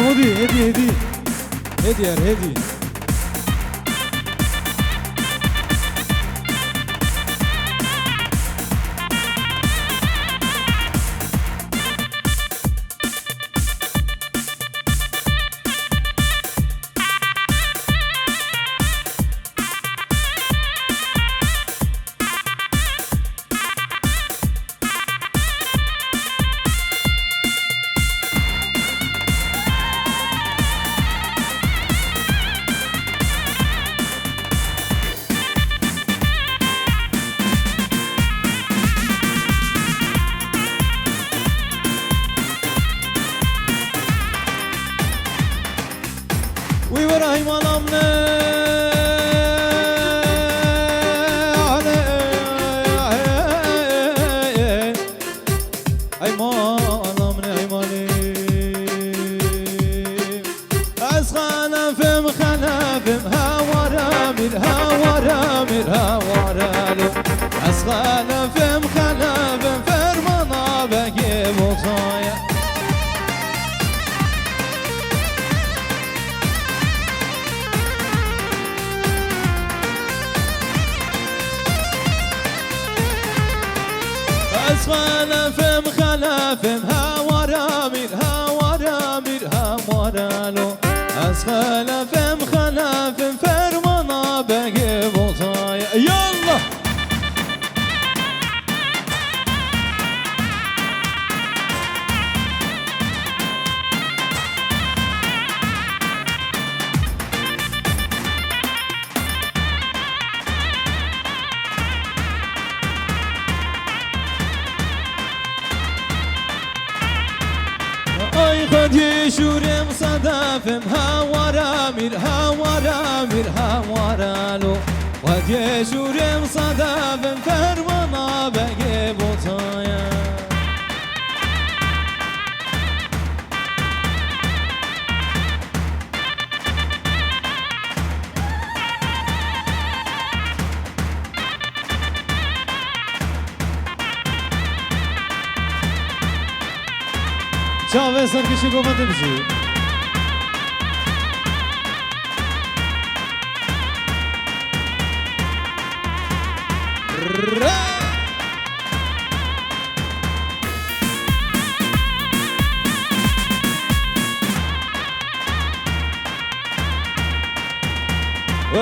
محمودی هدی هدی هدی یار هدی وإبراهيم الأمن خلفم خلفم فرمانا بگی بوتایا از خلفم خلفم هوارا میر هوارا میر هوارالو از خلفم خلفم فرمانا بگی بوتایا یالله خدي شورم صدفم هوارا مير هوارا مير هوارالو خدي شورم صدفم فرمانا بگی بوتایا Çave sarkışı komadı bizi.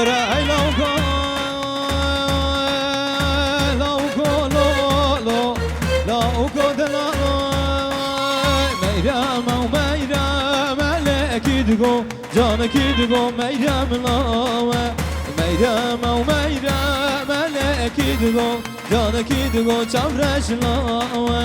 Ora ay lauko lauko lo lauko de la ميرام و ميرام لكيدغو جانا كيدغو ميرام لاوه ميرام و ميرام لكيدغو جانا كيدغو چاورش لاوه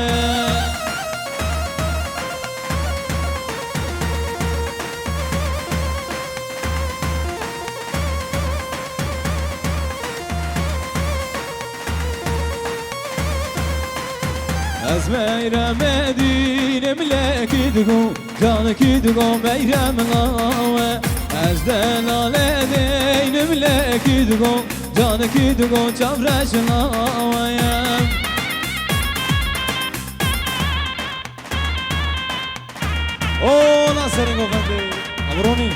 از میرم دینم لکیدگو جان کیدگو میرم لاوه از دلال دینم لکیدگو جان کیدگو چاورش لاوه او ناصرین گفته ابرونی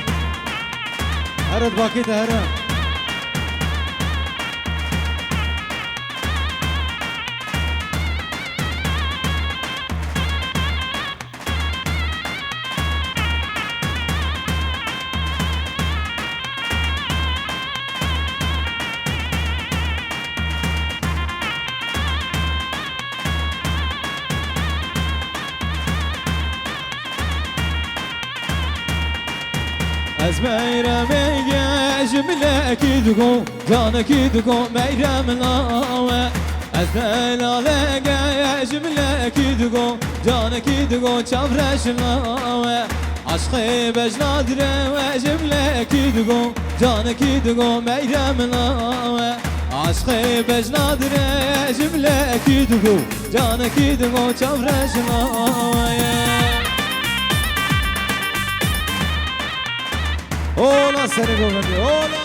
هرد باقی تهران از میرم گشم لکیدگو جان کیدگو میرم لاوه از دلال گشم لکیدگو جان کیدگو چاورش لاوه عشق بجنادره وجم لکیدگو جان کیدگو میرم لاوه عشق بجنادره وجم لکیدگو جان کیدگو چاورش لاوه Ola seni gömedi, ola.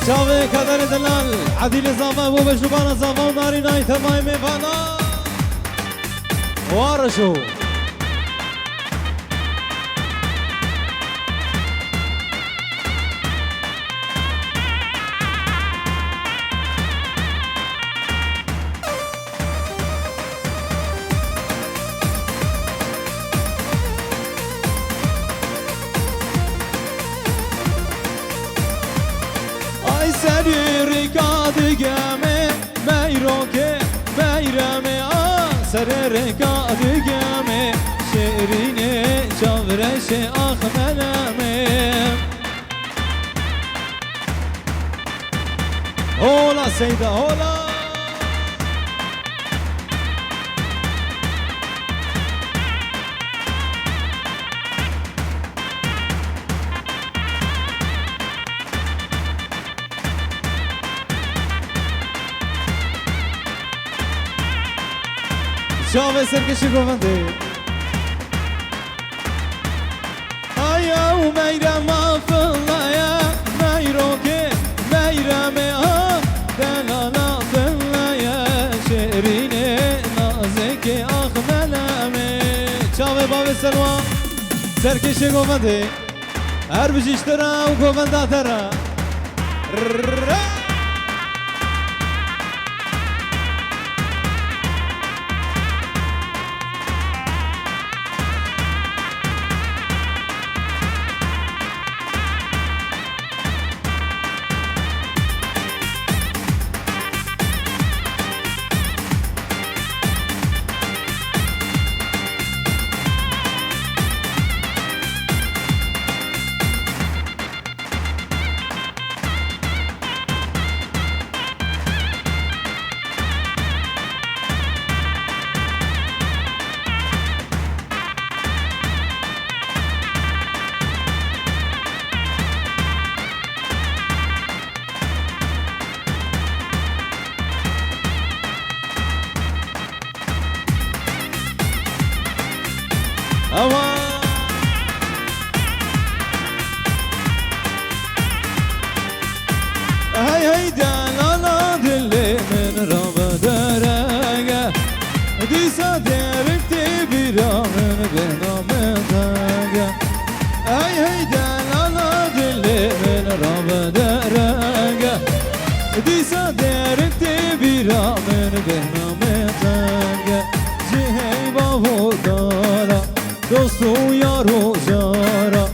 چاوه کدر دلال عدیل زاوه و بشوبان زاوه و ناری نای تمای میفانا وارشو سری کادگمه میروکه میرمه سری کادگمه شیرینه چاورش آخمنمه هولا سیده هولا شاوه سرکشی گفنده آیا و میرم آفلایا میروکه میرمه دلالا فلایا شیرینه نازک آخملمه شاوه باب سلوا سرکشی گفنده هر بجیشترا و گفنده ترا هی هی دلالا دلی من را بدرگه دیسا درکتی بیرا من به نام تگه هی هی دلالا دلی من را بدرگه دیسا درکتی بیرا من به نام تگه جهی بابو دارا دوستو یارو جارا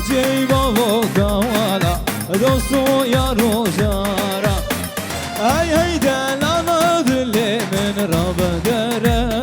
جی بابو دارا دوستو یارو جارا ای ای دلالا دلی من را بدرگه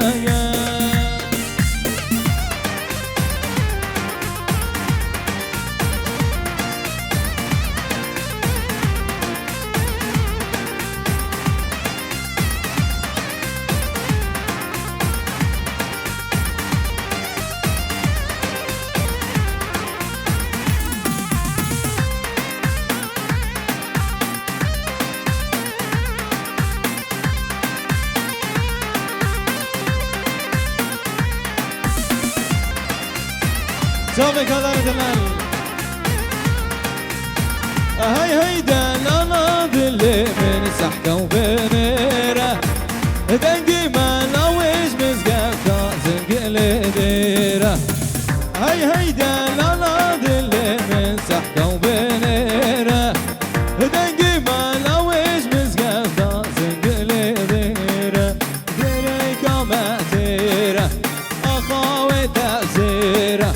شوفي كذا دلال هاي هاي دلالا دلي من سحكة وبنيرة دنقي ما لويش مزقفة زنقل ديرة هاي هاي دلالا دلي من سحكة وبنيرة دنقي ما لويش مزقفة زنقل ديرة ديري كاماتيرة أخاوي تأزيرة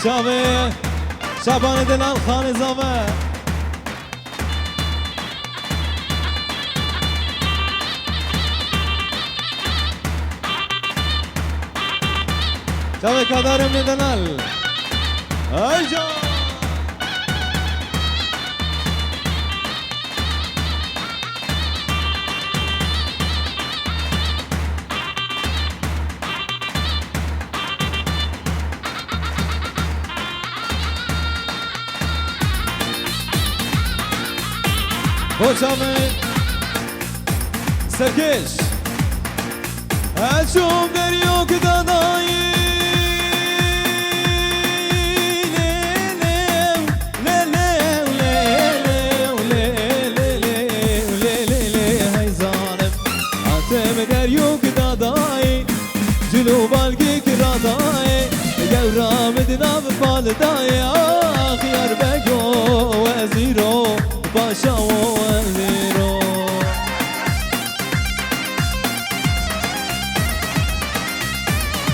شابه شابان دلال خان زاوه شابه کادارم دلال ایجا Boçame سرکش هشوم دریو که دادایی دریو که دادایی جلو بالگی که رادایی گورا مدنا بفال دایی آخیار بگو وزیرو باشا و وزیرو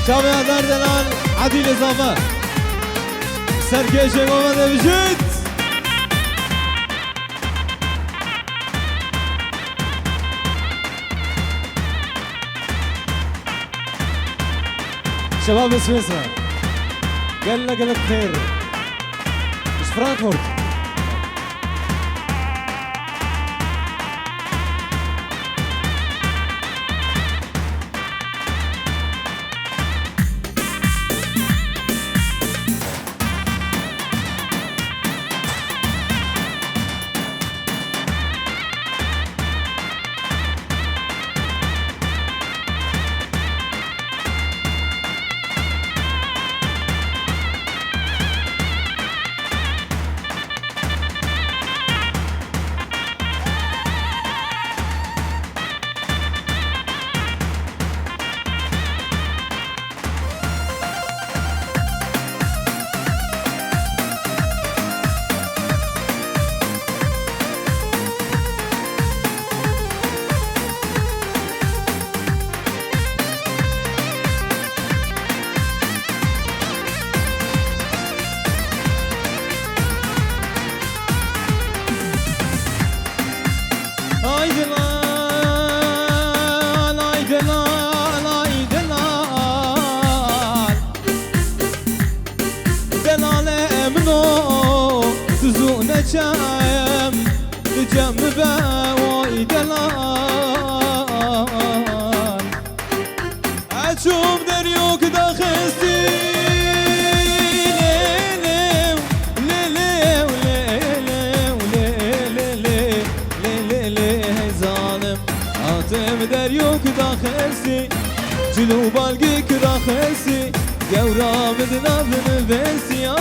شابه هزار دلال عدیل اضافه سرکش آمده بجید شباب سويسرا قال لك بخير مش فرانكفورت شايم لجنب ويدلال أشوف دريوك داخستي دريوك داخستي جلو بالقيك راخستي جورا بدنا بنفسي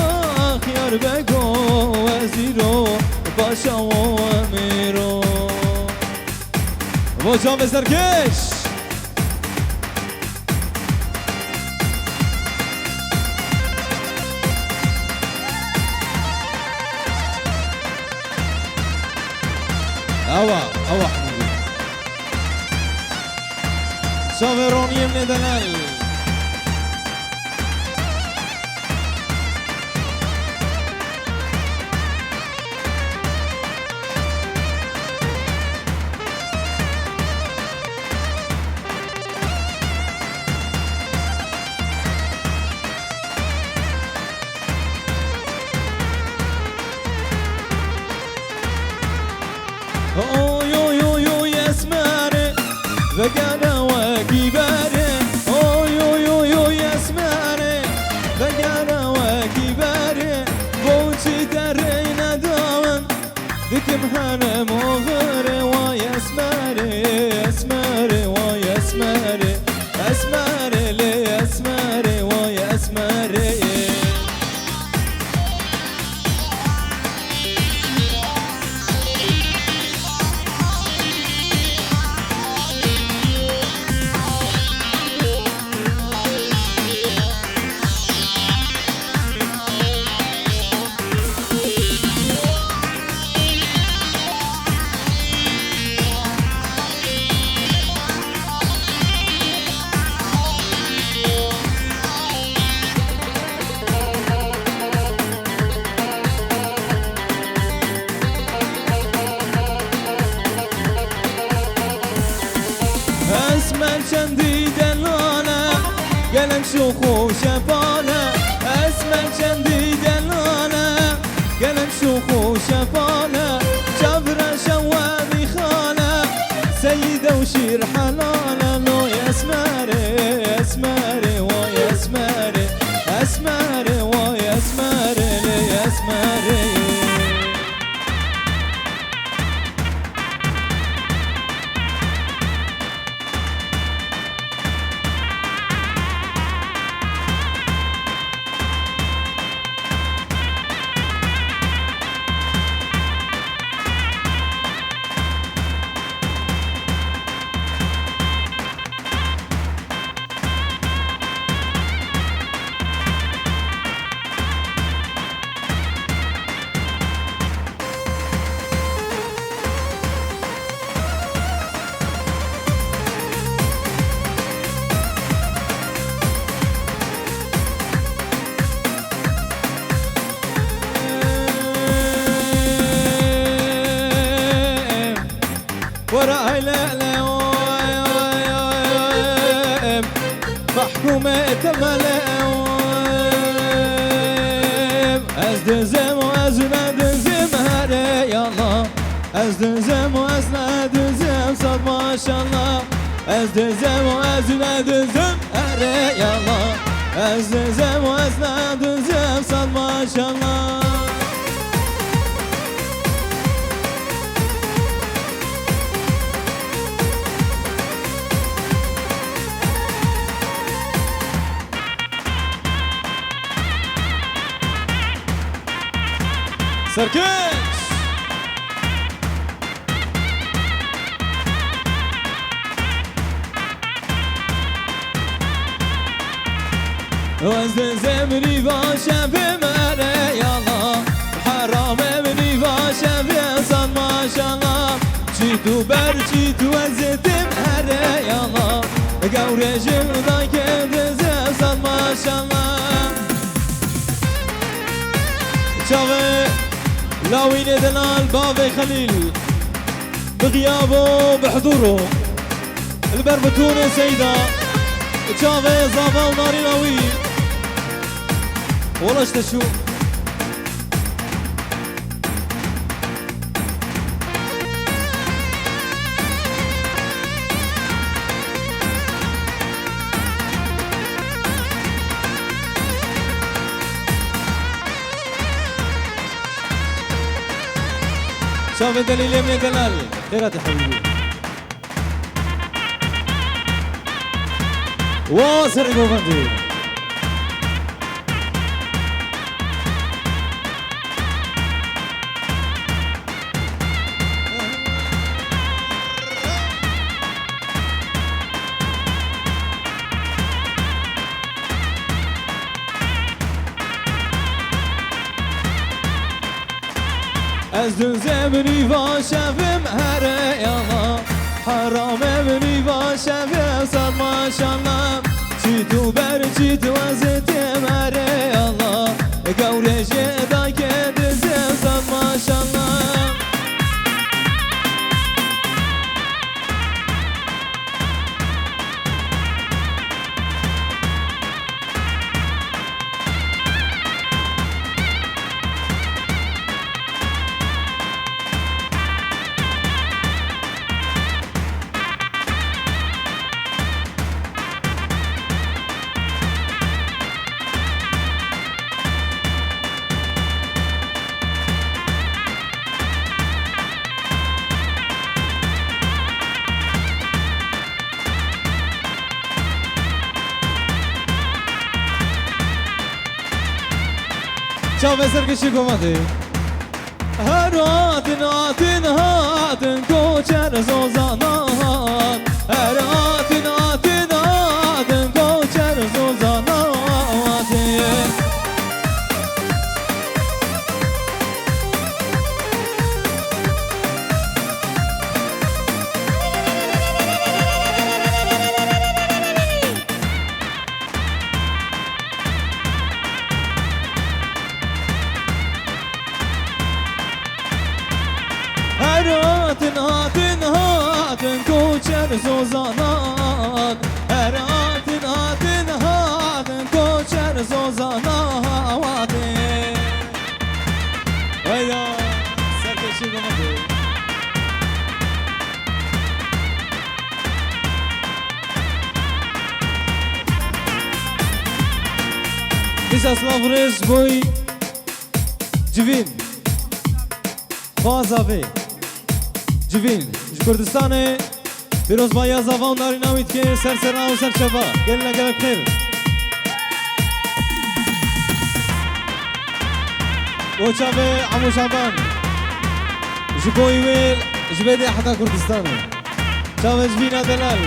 خيار بقو وزيرو باشا واميرو وجام بسركش اوا حبيبي شافروني من دلال بقانا وكباري اوي اسماري بقانا وكباري بوشي درينا داون ذكم حنا مغري ويا اسماري ويا اسماري لي اسماري ويا اسماري چندی دلانه گلم شوخو شفانه اسم چندی دلانه گلم شوخو شفانه جبر شوامي خانه سيدة وشير حلانه لو اسماري ويا اسماري ويا اسماري لي اسماري محكومة تملأ أزدزم وأزندزم هري يلا أزدزم وأزندزم صد ما شاء الله أزدزم وأزندزم هري يلا أزدزم وأزندزم صد ما شاء الله سركش وزن مني باشا بمرة يلا حرام مني باشا بصد ما شاء الله جيتو برجيتو وزتم هرة يلا قورجم ذاك دزم صد ما شاء الله شاوي لاوين دلال بابي خليل بغيابه بحضوره البربتون سيدة شاوي زافال ناري لاوي ولا اشتشو شوف الدليل من دلال خيرات يا حبيبي واصل ريبوفاندي أزدزم مني باشا بمهرة يلا حرام مني باشا بصد ما شاء الله جيتو برجيتو وزتم هرة يلا قورج ذاك دزم صد ما شاء الله شوف سركشي قومتي هراتن هاتن هاتن كوچر زوزانات هراتن هاتن هاتن كوچر زوزانات هراتن هاتن هاتن كوچر زوزانات هراتن هاتن هاتن كوچر زوزانات هيا سركشي قومتي Biz aslavriz boy Civin Bazavi Civin Kurdistane Biroz baya zavan nari navit ke ser sera u ser çaba Gelin gelip khair O çave Amu Şaban Jiboy ve Jibedi hatta Kurdistane Çave Jivina Delal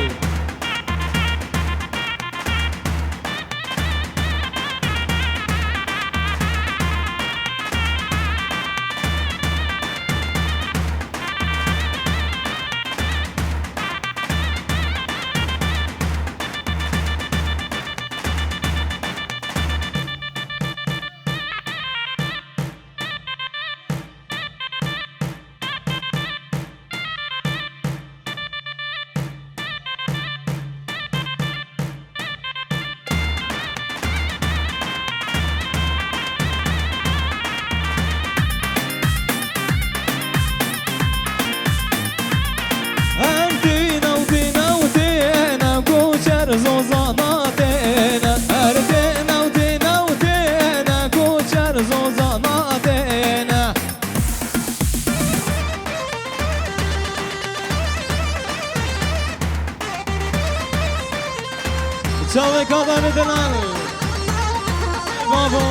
چاوه کادان دلال بابا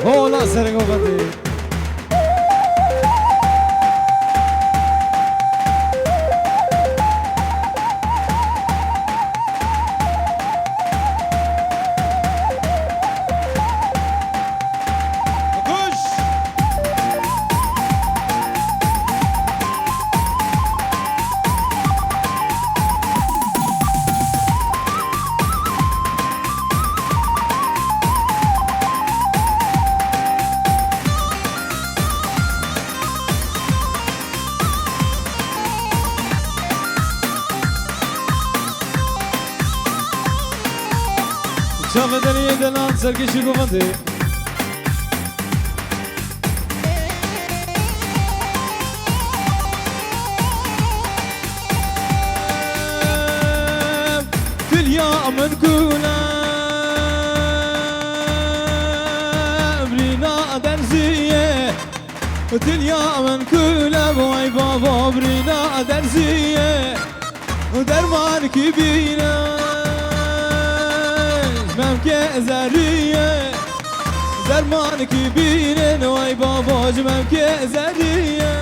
هولا سرنگو بندی چاوه دلی دلال سرکشی گوانده دلیا من کولم رینا درزیه دلیا من کولم وای بابا رینا درزیه درمان کی بینم ممکه زریه درمان کی بینن وای باباج ممکه زریه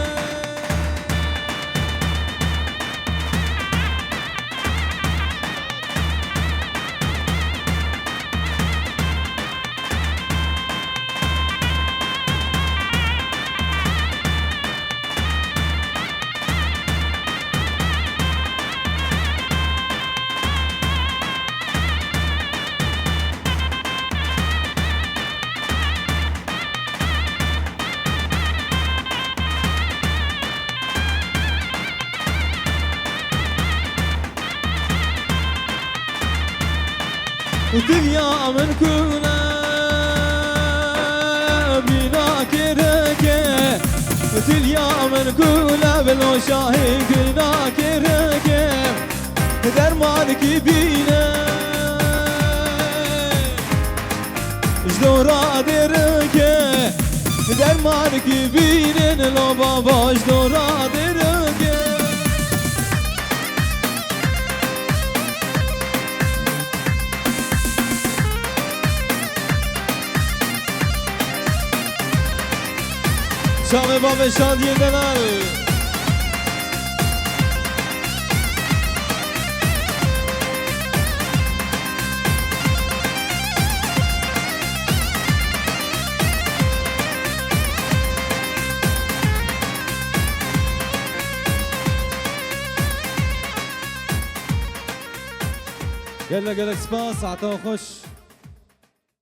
دنیا من کنه بینا کرکه دنیا من کنه بلو شاهی گنا کرکه درمان کی بینه جدورا درکه درمان کی بینه لو بابا جدورا درکه شام باب شادی دلال گله گله سپاس عطا خوش